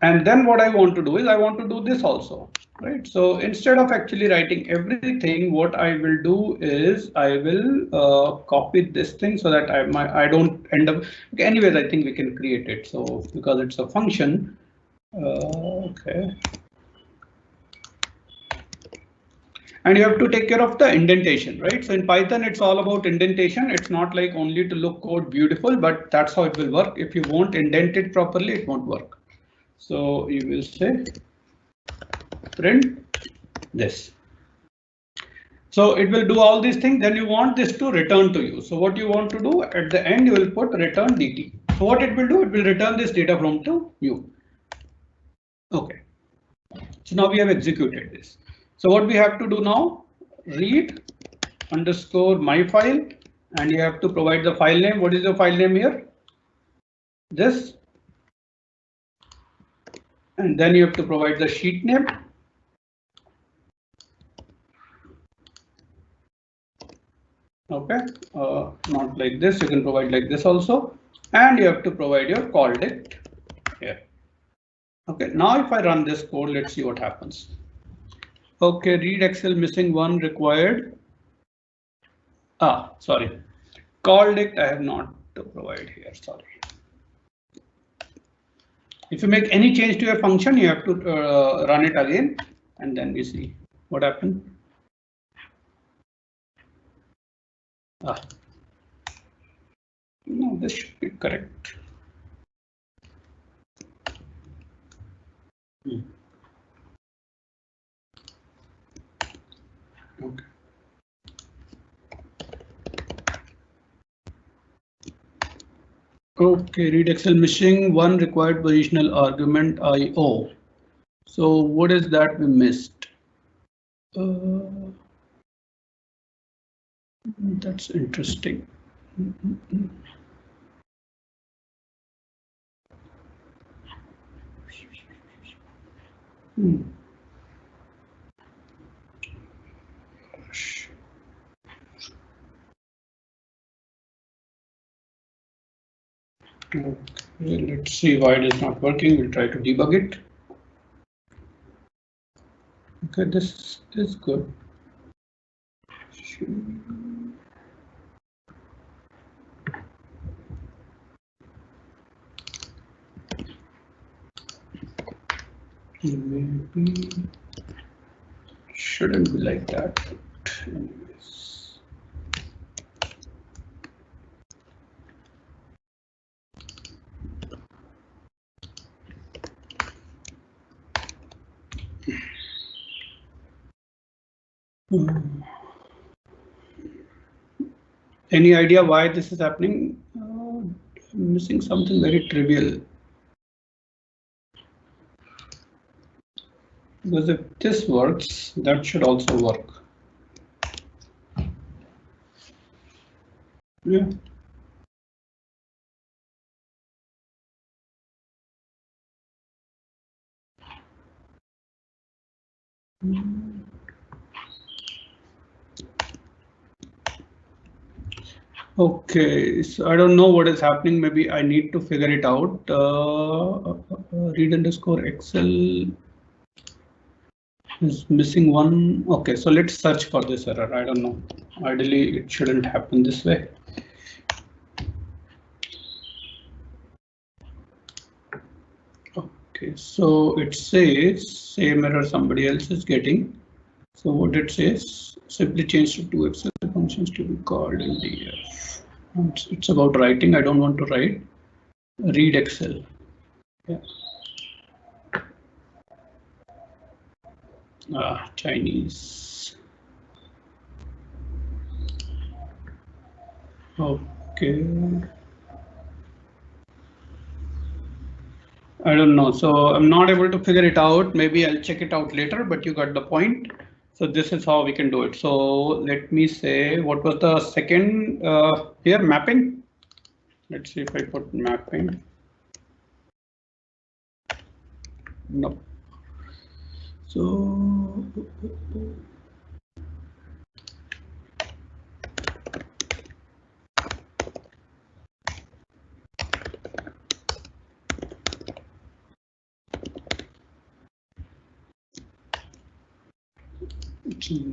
And then what I want to do is I want to do this also, right? So instead of actually writing everything, what I will do is I will copy this thing so that I don't end up. Okay, anyways, I think we can create it. So because it's a function. Okay. And you have to take care of the indentation, right? So in Python, it's all about indentation. It's not like only to look code beautiful, but that's how it will work. If you won't indent it properly, it won't work. So you will say print this. So it will do all these things. Then you want this to return to you. So what you want to do at the end, you will put return dt. So what it will do, it will return this data from to you. Okay. So now we have executed this. So what we have to do now, read underscore my file, and you have to provide the file name. What is the file name here? This. And then you have to provide the sheet name. Okay, not like this. You can provide like this also, and you have to provide your call dict here. Okay, now if I run this code, let's see what happens. Okay, read Excel missing one required. Sorry, call dict I have not to provide here. Sorry. If you make any change to your function, you have to run it again, and then we see what happened. No, this should be correct. Okay. Okay, read Excel missing one required positional argument IO. So what is that we missed? That's interesting. Okay, let's see why it is not working. We'll try to debug it. Okay, this is good. Maybe shouldn't be like that. Anyways. Any idea why this is happening? I'm missing something very trivial. Because if this works, that should also work. Yeah. Okay, so I don't know what is happening. Maybe I need to figure it out. Read underscore Excel is missing one. Okay, so let's search for this error. I don't know. Ideally, it shouldn't happen this way. Okay, so it says same error somebody else is getting. So what it says, simply change to two Excel functions to be called in DF. It's about writing. I don't want to write. Read Excel. Yeah. Chinese. Okay. I don't know. So I'm not able to figure it out. Maybe I'll check it out later, but you got the point. So this is how we can do it. So let me say, what was the second here? Mapping. Let's see if I put mapping. No. So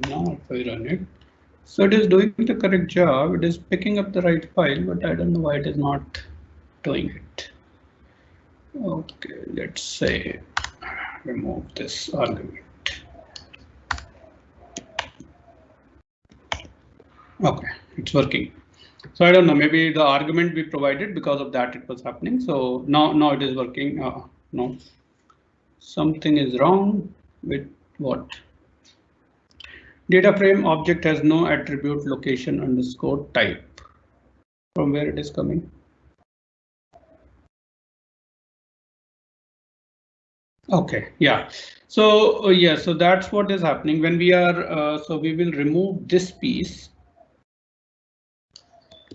now if I run it, so it is doing the correct job. It is picking up the right file, but I don't know why it is not doing it. Okay, let's say remove this argument. Okay, it's working. So I don't know, maybe the argument we provided, because of that it was happening. So now it is working. No, something is wrong with what? Data frame object has no attribute location underscore type. From where it is coming? Okay, yeah. So yeah, so that's what is happening when we are. So we will remove this piece,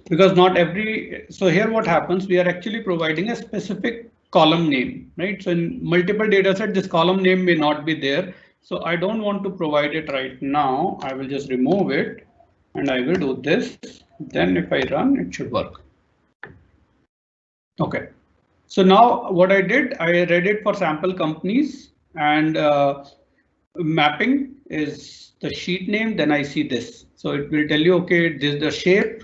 because not every. So here what happens? We are actually providing a specific column name, right? So in multiple data set, this column name may not be there. So I don't want to provide it right now. I will just remove it and I will do this. Then if I run, it should work. Okay. So now what I did, I read it for sample companies, and mapping is the sheet name. Then I see this. So it will tell you, okay, this is the shape,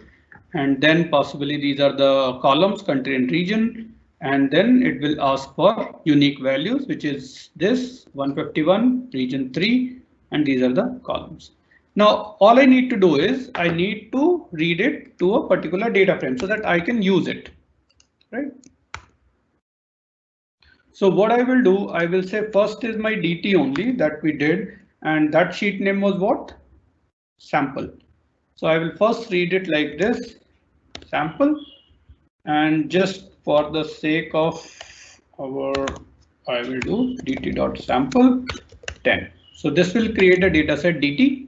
and then possibly these are the columns, country and region. And then it will ask for unique values, which is this 151, region 3, and these are the columns. Now, all I need to do is I need to read it to a particular data frame so that I can use it, right? So what I will do, I will say first is my DT only that we did, and that sheet name was what? Sample. So I will first read it like this, sample, and just for the sake of our, I will do dt.sample 10. So this will create a data set DT,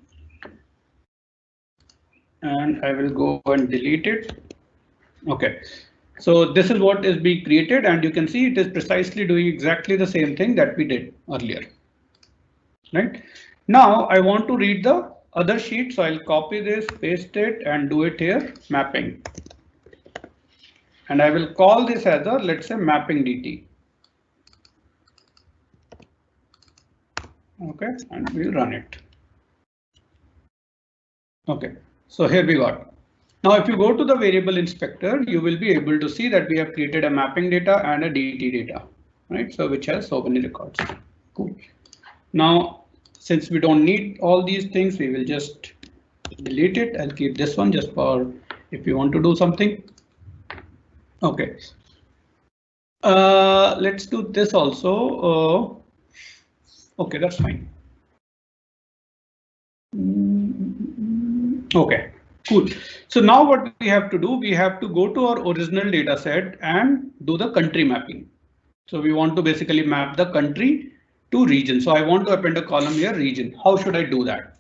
and I will go and delete it. Okay. So this is what is being created, and you can see it is precisely doing exactly the same thing that we did earlier. Right now, I want to read the other sheet, so I'll copy this, paste it, and do it here, mapping. And I will call this as a, let's say, mapping DT. Okay, and we'll run it. Okay, so here we got. Now, if you go to the variable inspector, you will be able to see that we have created a mapping data and a DT data, right? So which has so many records. Cool. Now, since we don't need all these things, we will just delete it. I'll keep this one just for if you want to do something. Okay. Let's do this also. Okay, that's fine. Okay. Cool. So now what we have to do, we have to go to our original data set and do the country mapping. So we want to basically map the country to region. So I want to append a column here, region. How should I do that?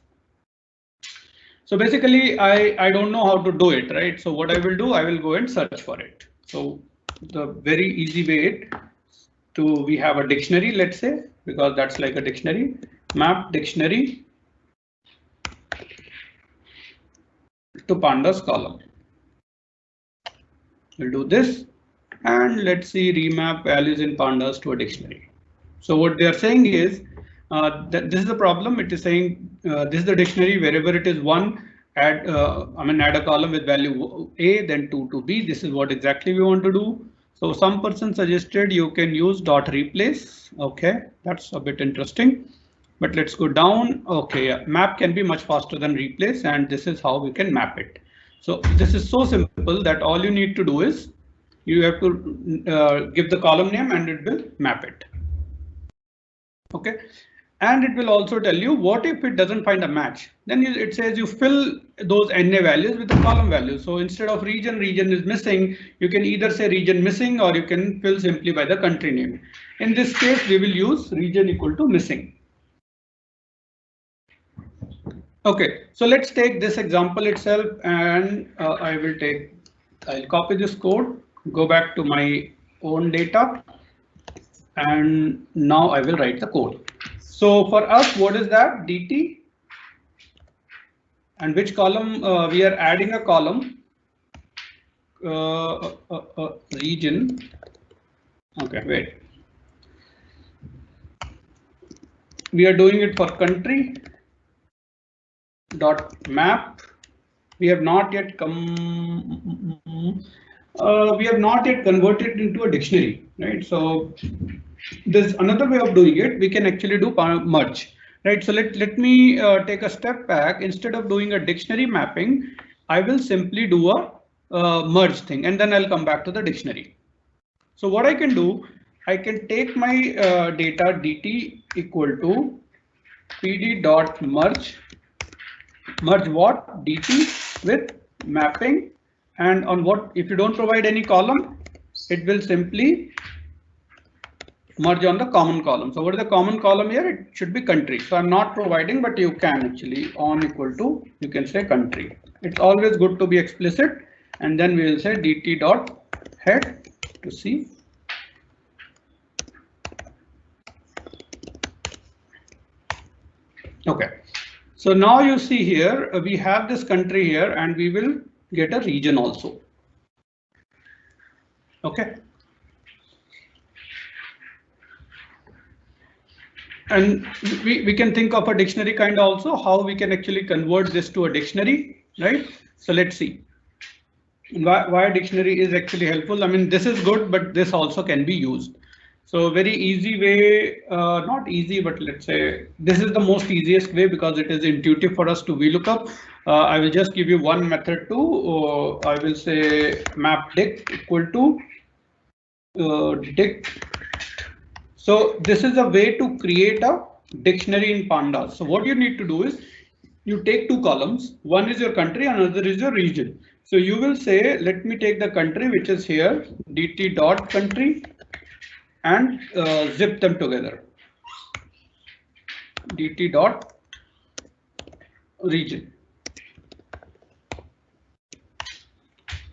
So basically, I don't know how to do it, right? So what I will do, I will go and search for it. So the very easy way to, we have a dictionary, let's say, because that's like a dictionary, map dictionary to pandas column. We'll do this and let's see remap values in pandas to a dictionary. So what they are saying is that this is the problem. It is saying this is the dictionary. Wherever it is one, add add a column with value A, then 2 to B. This is what exactly we want to do. So some person suggested you can use dot replace. OK, that's a bit interesting. But let's go down. OK, yeah. Map can be much faster than replace, and this is how we can map it. So this is so simple that all you need to do is you have to give the column name and it will map it. OK, and it will also tell you what if it doesn't find a match. Then it says you fill those NA values with the column values. So instead of region is missing, you can either say region missing or you can fill simply by the country name. In this case, we will use region equal to missing. OK, so let's take this example itself and I'll copy this code, go back to my own data, and now I will write the code. So for us, what is that? DT, and which column we are adding a column region. OK, wait. We are doing it for country dot map. We have not yet converted into a dictionary, right? So there's another way of doing it. We can actually do merge, right? So let me take a step back. Instead of doing a dictionary mapping, I will simply do a merge thing, and then I'll come back to the dictionary. So what I can do, I can take my data dt equal to pd dot merge what? dt with mapping, and on what, if you don't provide any column, it will simply merge on the common column. So what is the common column here? It should be country. So I'm not providing, but you can actually on equal to, you can say country. It's always good to be explicit, and then we will say dt dot head to see. OK. So now you see here, we have this country here and we will get a region also. OK. And we can think of a dictionary kind also, how we can actually convert this to a dictionary, right? So let's see why a dictionary is actually helpful. I mean, this is good, but this also can be used. So very easy way, not easy, but let's say this is the most easiest way because it is intuitive for us to VLOOKUP. I will just give you one method to, I will say map dict equal to dict. So this is a way to create a dictionary in pandas. So what you need to do is you take two columns. One is your country, another is your region. So you will say, let me take the country, which is here, dt dot country, and zip them together. dt dot region.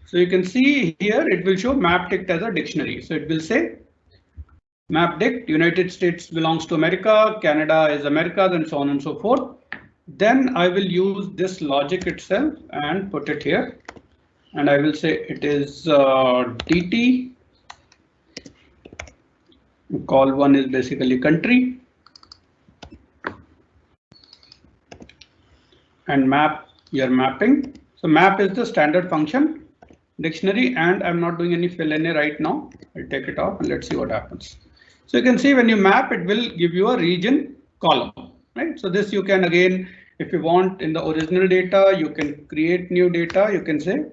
So you can see here it will show map dict as a dictionary. So it will say map dict, United States belongs to America, Canada is America, and so on and so forth. Then I will use this logic itself and put it here. And I will say it is dt. Call one is basically country. And map, your mapping. So map is the standard function dictionary, and I'm not doing any fill NA right now. I'll take it off and let's see what happens. So you can see when you map, it will give you a region column, right? So this you can again, if you want in the original data, you can create new data. You can say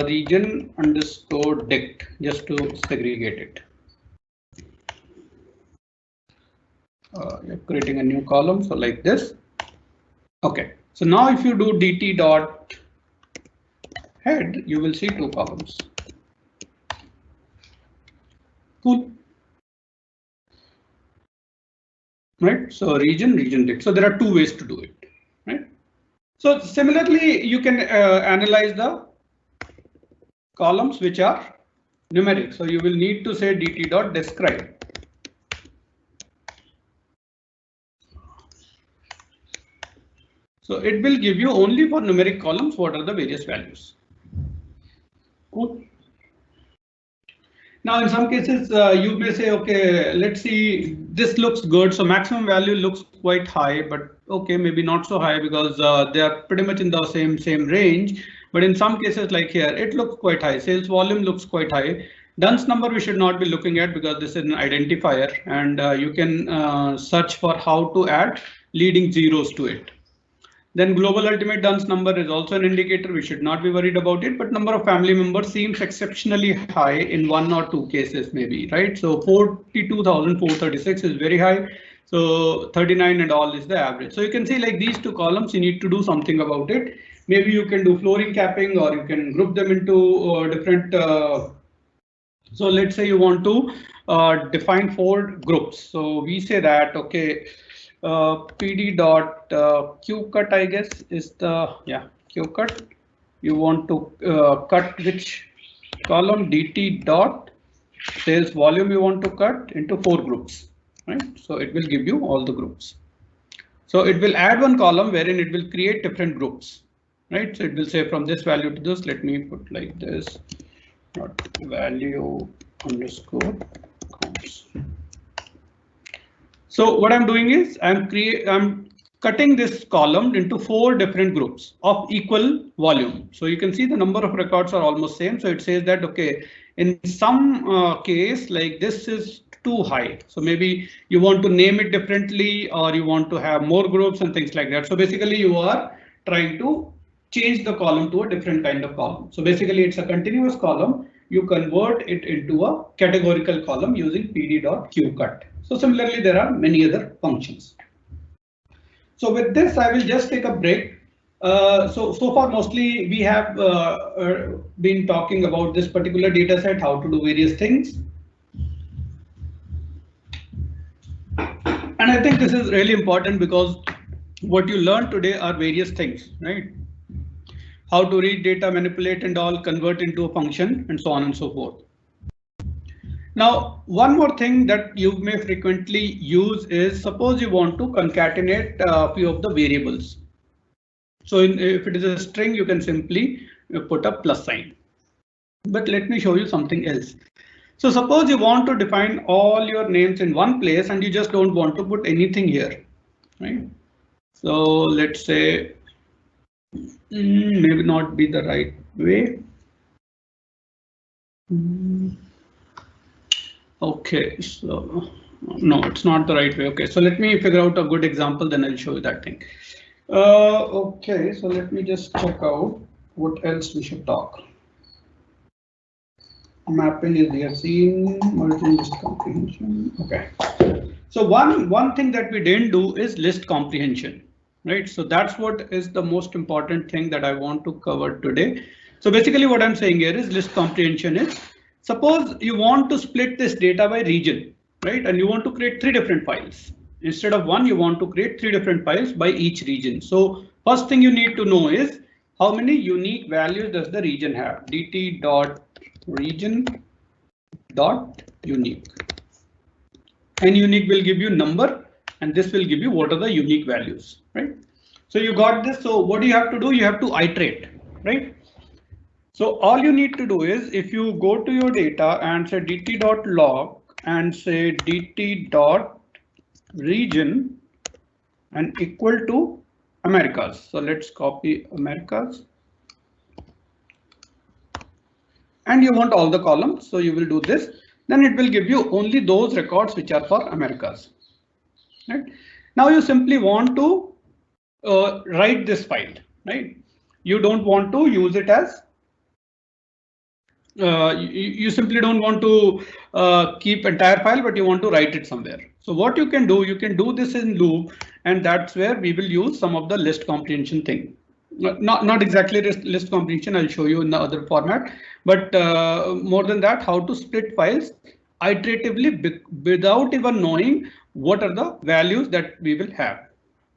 region underscore dict just to segregate it. You're creating a new column, so like this. OK, so now if you do dt dot head, you will see two columns. Cool. Right, so region dict. So there are two ways to do it, right? So similarly, you can analyze the columns which are numeric. So you will need to say dt dot describe. So it will give you only for numeric columns what are the various values. Cool. Now, in some cases, you may say, okay, let's see, this looks good. So maximum value looks quite high, but okay, maybe not so high because they are pretty much in the same range. But in some cases, like here, it looks quite high. Sales volume looks quite high. Duns number we should not be looking at because this is an identifier, and you can search for how to add leading zeros to it. Then global ultimate duns number is also an indicator. We should not be worried about it, but number of family members seems exceptionally high in 1 or 2 cases maybe, right? So 42,436 is very high. So 39 and all is the average. So you can see like these 2 columns, you need to do something about it. Maybe you can do flooring capping, or you can group them into different. So let's say you want to define 4 groups. So we say that, okay, pd dot qcut, I guess, is the qcut. You want to cut which column? dt dot sales volume you want to cut into 4 groups, right? So it will give you all the groups. So it will add 1 column wherein it will create different groups, right? So it will say from this value to this. Let me put like this. Not value underscore counts. So what I'm doing is I'm cutting this column into 4 different groups of equal volume. So you can see the number of records are almost same. So it says that, okay, in some case like this is too high. So maybe you want to name it differently, or you want to have more groups and things like that. So basically you are trying to change the column to a different kind of column. So basically it's a continuous column. You convert it into a categorical column using pd.qcut. So similarly, there are many other functions. So with this, I will just take a break. So far, mostly we have been talking about this particular data set, how to do various things. And I think this is really important because what you learned today are various things, right? How to read data, manipulate and all, convert into a function, and so on and so forth. Now, one more thing that you may frequently use is, suppose you want to concatenate a few of the variables. So if it is a string, you can simply put a plus sign. But let me show you something else. So suppose you want to define all your names in one place and you just don't want to put anything here, right? So let's say maybe not be the right way. Okay, so no, it's not the right way. Okay, so let me figure out a good example, then I'll show you that thing. Okay, so let me just check out what else we should talk. Mapping is here, seen, merging list comprehension. Okay, so one thing that we didn't do is list comprehension. Right, so that's what is the most important thing that I want to cover today. So basically what I'm saying here is list comprehension is, suppose you want to split this data by region, right? And you want to create 3 different files. Instead of 1, you want to create 3 different files by each region. So first thing you need to know is how many unique values does the region have? dt dot region dot unique. And unique will give you number, and this will give you what are the unique values, right? So you got this. So what do you have to do? You have to iterate, right? So all you need to do is, if you go to your data and say dt.log and say dt.region and equal to Americas. So let's copy Americas. And you want all the columns. So you will do this. Then it will give you only those records which are for Americas. Right? Now you simply want to write this file, right? You don't want to use it as you simply don't want to keep entire file, but you want to write it somewhere. So what you can do this in loop, and that's where we will use some of the list comprehension thing. Not exactly list comprehension, I'll show you in the other format, but more than that, how to split files iteratively without even knowing what are the values that we will have,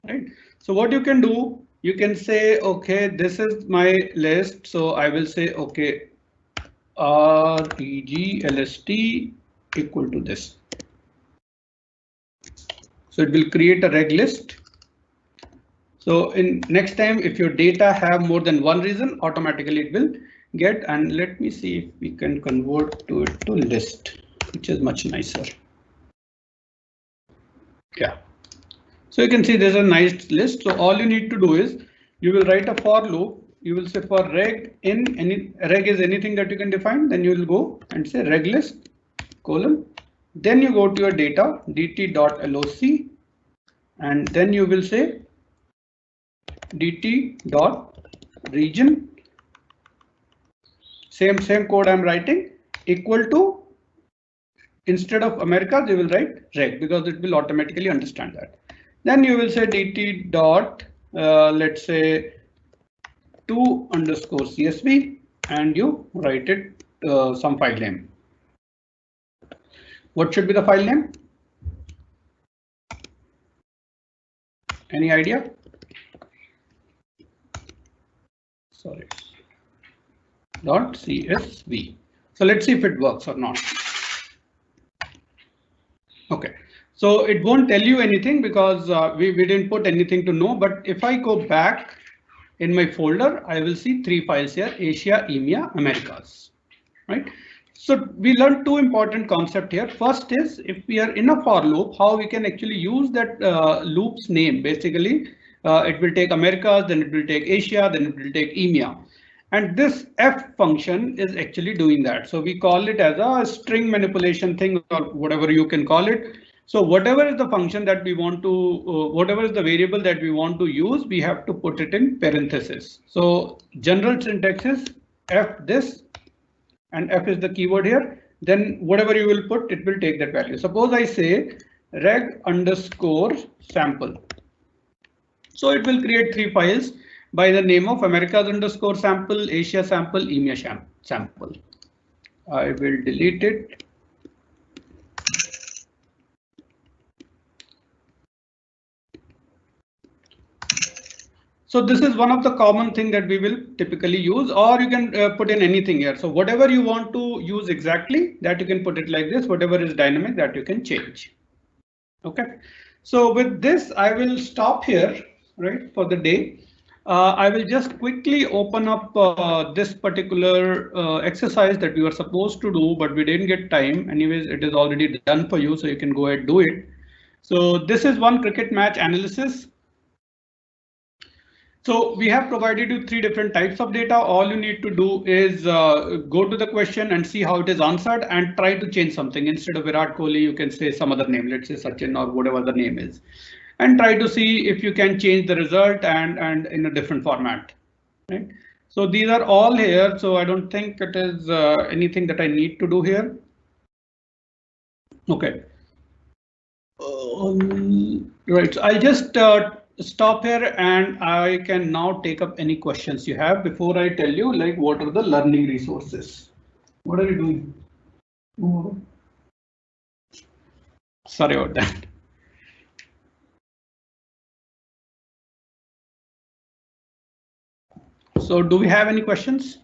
right? So what you can do, you can say, okay, this is my list. So I will say, okay, reglst equal to this. So it will create a reg list. So in next time, if your data have more than one region, automatically it will get, and let me see if we can convert to it to list, which is much nicer. Yeah. So you can see there's a nice list. So all you need to do is you will write a for loop. You will say for reg in any reg is anything that you can define. Then you will go and say reg list colon. Then you go to your data dt.loc, and then you will say dt.region. Same code I'm writing equal to, instead of America they will write reg because it will automatically understand that. Then you will say dt dot let's say 2_CSV, and you write it some file name. What should be the file name? Any idea? Sorry. .csv. So let's see if it works or not. Okay, so it won't tell you anything because we didn't put anything to know. But if I go back in my folder, I will see 3 files here: Asia, EMEA, Americas. Right. So we learned 2 important concepts here. First is, if we are in a for loop, how we can actually use that loop's name. Basically, it will take Americas, then it will take Asia, then it will take EMEA. And this f function is actually doing that. So we call it as a string manipulation thing, or whatever you can call it. So whatever is the function that we want to, whatever is the variable that we want to use, we have to put it in parenthesis. So general syntax is f this, and f is the keyword here. Then whatever you will put, it will take that value. Suppose I say reg_sample. So it will create 3 files by the name of Americas_sample, Asia sample, EMEA sample. I will delete it. So this is one of the common thing that we will typically use, or you can put in anything here. So whatever you want to use exactly, that you can put it like this. Whatever is dynamic, that you can change. Okay. So with this, I will stop here, right, for the day. I will just quickly open up this particular exercise that we were supposed to do, but we didn't get time. Anyways, it is already done for you, so you can go ahead and do it. So this is one cricket match analysis. So we have provided you 3 different types of data. All you need to do is go to the question and see how it is answered, and try to change something. Instead of Virat Kohli, you can say some other name, let's say Sachin or whatever the name is, and try to see if you can change the result and in a different format. Right. So these are all here. So I don't think it is anything that I need to do here. OK. Right. So I'll just stop here, and I can now take up any questions you have before I tell you like what are the learning resources. What are you doing? Oh. Sorry about that. So do we have any questions?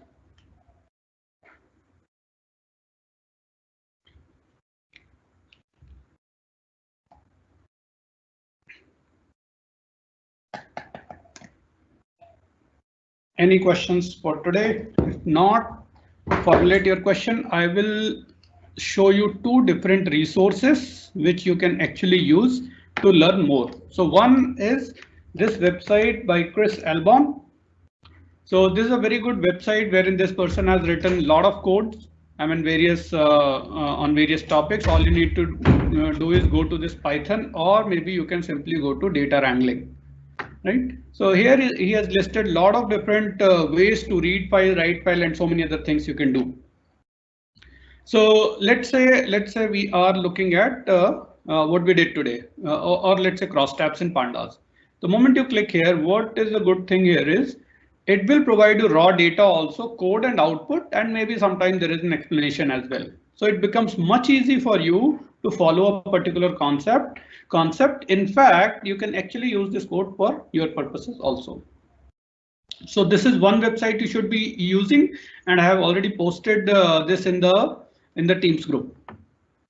Any questions for today? If not, formulate your question. I will show you 2 different resources which you can actually use to learn more. So one is this website by Chris Albon. So this is a very good website wherein this person has written a lot of codes. I mean various on various topics. All you need to do is go to this Python, or maybe you can simply go to data wrangling. Right. So here he has listed a lot of different ways to read file, write file, and so many other things you can do. So let's say we are looking at what we did today, or let's say crosstabs in pandas. The moment you click here, what is the good thing here is it will provide you raw data, also code and output, and maybe sometimes there is an explanation as well. So it becomes much easy for you to follow a particular concept. In fact, you can actually use this code for your purposes also. So this is one website you should be using, and I have already posted this in the Teams group.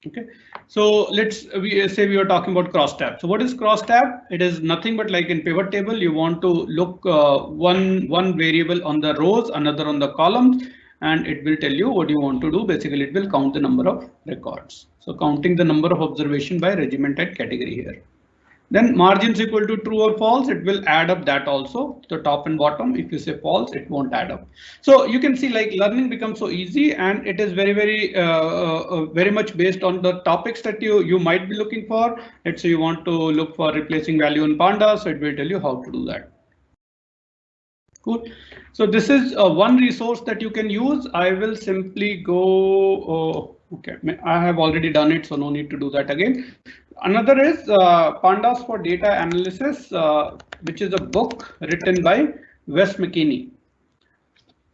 Okay, so let's say we are talking about crosstab. So what is crosstab? It is nothing but like in pivot table, you want to look one variable on the rows, another on the columns, and it will tell you what you want to do. Basically, it will count the number of records. So counting the number of observation by regiment and category here. Then margins equal to true or false, it will add up that also, the top and bottom. If you say false, it won't add up. So you can see like learning becomes so easy, and it is very much based on the topics that you might be looking for. Let's say you want to look for replacing value in pandas, so it will tell you how to do that. Cool. So this is one resource that you can use. I will simply go. Okay, I have already done it, so no need to do that again. Another is Pandas for Data Analysis, which is a book written by Wes McKinney.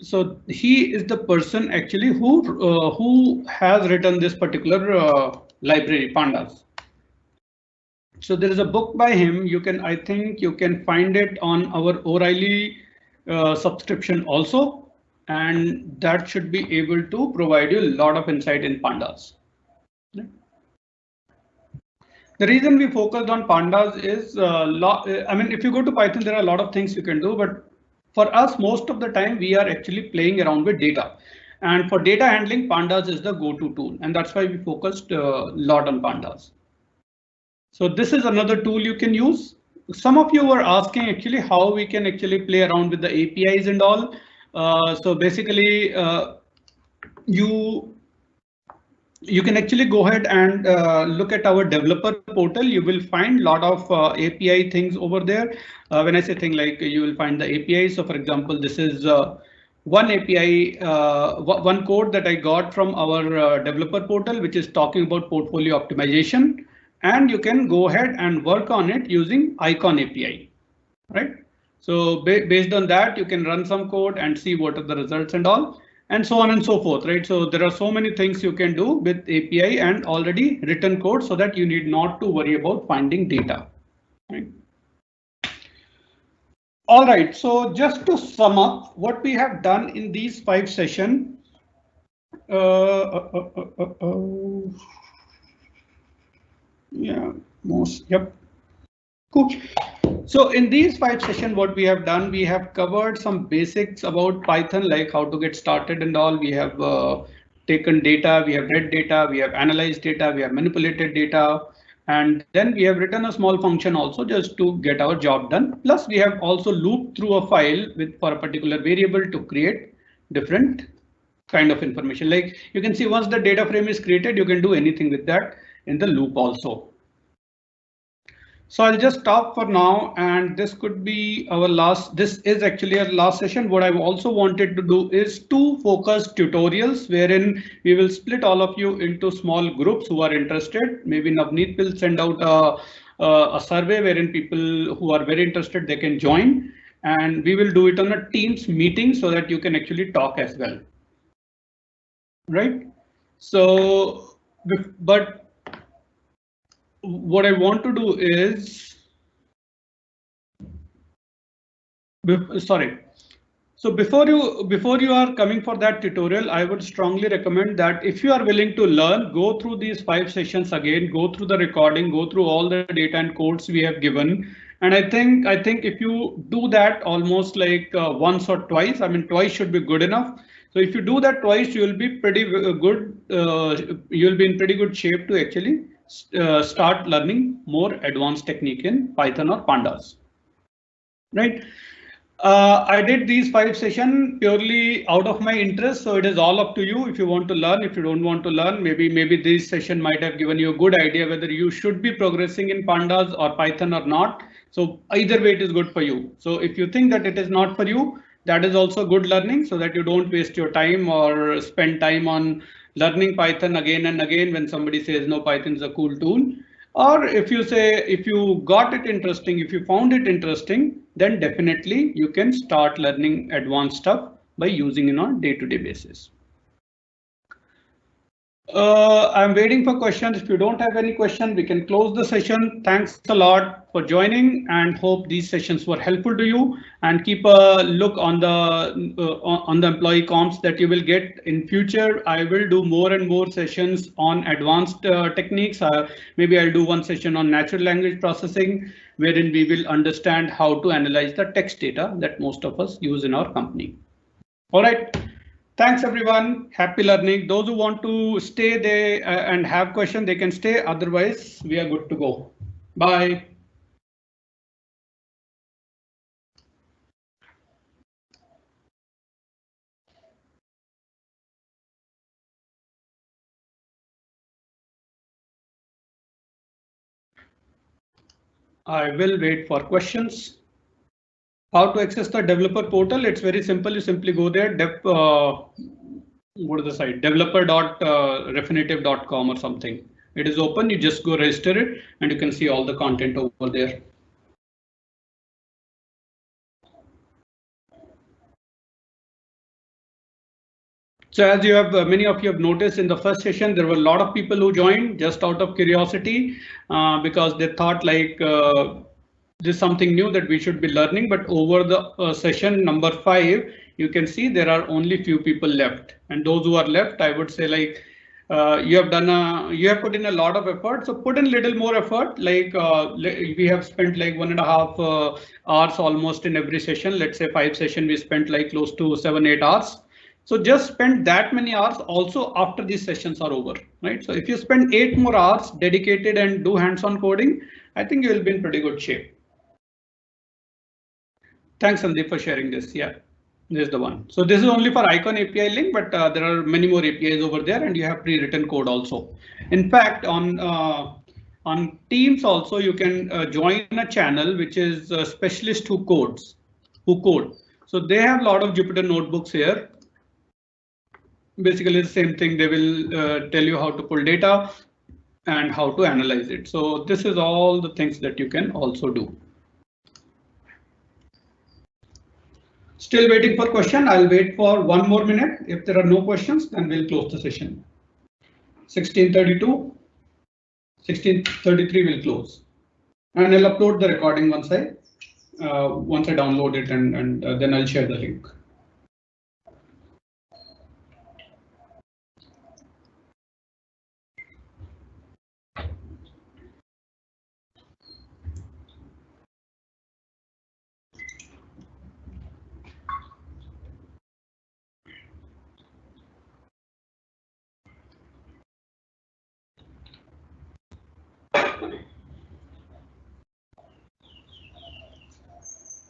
So he is the person actually who has written this particular library, Pandas. So there is a book by him. I think you can find it on our O'Reilly subscription also, and that should be able to provide you a lot of insight in pandas. The reason we focused on pandas is, I mean, if you go to Python, there are a lot of things you can do, but for us, most of the time we are actually playing around with data, and for data handling, pandas is the go-to tool, and that's why we focused a lot on pandas. So this is another tool you can use. Some of you were asking actually how we can actually play around with the APIs and all. So basically, you can actually go ahead and look at our developer portal. You will find a lot of API things over there. When I say thing, like you will find the API. So for example, this is one API, one code that I got from our developer portal, which is talking about portfolio optimization. And you can go ahead and work on it using Icon API, right? So based on that, you can run some code and see what are the results and all, and so on and so forth, right? So there are so many things you can do with API and already written code, so that you need not to worry about finding data, right? All right, so just to sum up what we have done in these 5 sessions. Yeah, yep. Cool. So in these 5 sessions, what we have done, we have covered some basics about Python, like how to get started and all. We have taken data, we have read data, we have analyzed data, we have manipulated data, and then we have written a small function also just to get our job done. Plus we have also looped through a file for a particular variable to create different kind of information. Like you can see, once the data frame is created, you can do anything with that in the loop also. So I'll just stop for now, and this could be our last. This is actually our last session. What I also wanted to do is 2 focused tutorials wherein we will split all of you into small groups who are interested. Maybe Navneet will send out a survey wherein people who are very interested, they can join, and we will do it on a Teams meeting so that you can actually talk as well. Right? So, but what I want to do is, sorry. So before you are coming for that tutorial, I would strongly recommend that if you are willing to learn, go through these 5 sessions again, go through the recording, go through all the data and codes we have given. And I think if you do that almost like once or twice, I mean, twice should be good enough. So if you do that twice, you will be pretty good. You'll be in pretty good shape to actually start learning more advanced technique in Python or pandas, right? I did these 5 sessions purely out of my interest, so it is all up to you if you want to learn. If you don't want to learn, maybe this session might have given you a good idea whether you should be progressing in pandas or Python or not. So either way, it is good for you. So if you think that it is not for you, that is also good learning, so that you don't waste your time or spend time on learning Python again and again when somebody says no, Python is a cool tool. Or if you got it interesting, if you found it interesting, then definitely you can start learning advanced stuff by using it on day-to-day basis. I'm waiting for questions. If you don't have any question, we can close the session. Thanks a lot for joining, and hope these sessions were helpful to you. And keep a look on the employee comps that you will get in future. I will do more and more sessions on advanced techniques. Maybe I'll do one session on natural language processing, wherein we will understand how to analyze the text data that most of us use in our company. All right. Thanks everyone. Happy learning. Those who want to stay there and have questions, they can stay. Otherwise, we are good to go. Bye. I will wait for questions. How to access the developer portal? It's very simple. You simply go there, go to the site developer.refinitiv.com or something. It is open. You just go register it and you can see all the content over there. So as you have, many of you have noticed in the first session, there were a lot of people who joined just out of curiosity because they thought like this is something new that we should be learning. But over the session number 5, you can see there are only few people left, and those who are left, I would say like you have put in a lot of effort. So put in little more effort. Like we have spent like 1.5 hours almost in every session. Let's say 5 sessions, we spent like close to 7-8 hours. So just spend that many hours also after these sessions are over, right? So if you spend 8 more hours dedicated and do hands-on coding, I think you will be in pretty good shape. Thanks, Sandeep, for sharing this. Yeah, this is the one. So this is only for Icon API link, but there are many more APIs over there, and you have pre-written code also. In fact, on Teams also you can join a channel which is a specialist who code. So they have a lot of Jupyter notebooks here. Basically the same thing. They will tell you how to pull data and how to analyze it. So this is all the things that you can also do. Still waiting for question. I'll wait for 1 more minute. If there are no questions, then we'll close the session. 16:32, 16:33 will close, and I'll upload the recording once I download it, and then I'll share the link.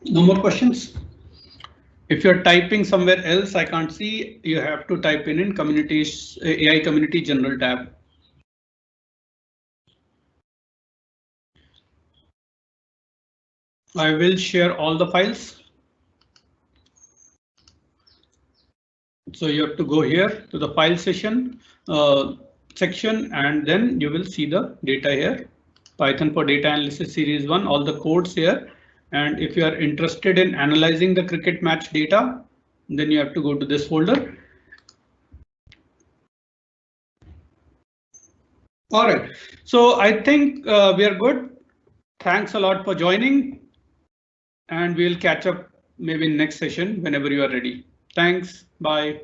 No more questions. If you're typing somewhere else, I can't see. You have to type in communities, AI community general tab. I will share all the files. So you have to go here to the file section, and then you will see the data here. Python for data analysis series 1, all the codes here. And if you are interested in analyzing the cricket match data, then you have to go to this folder. All right, so I think we are good. Thanks a lot for joining, and we'll catch up maybe in next session whenever you are ready. Thanks. Bye.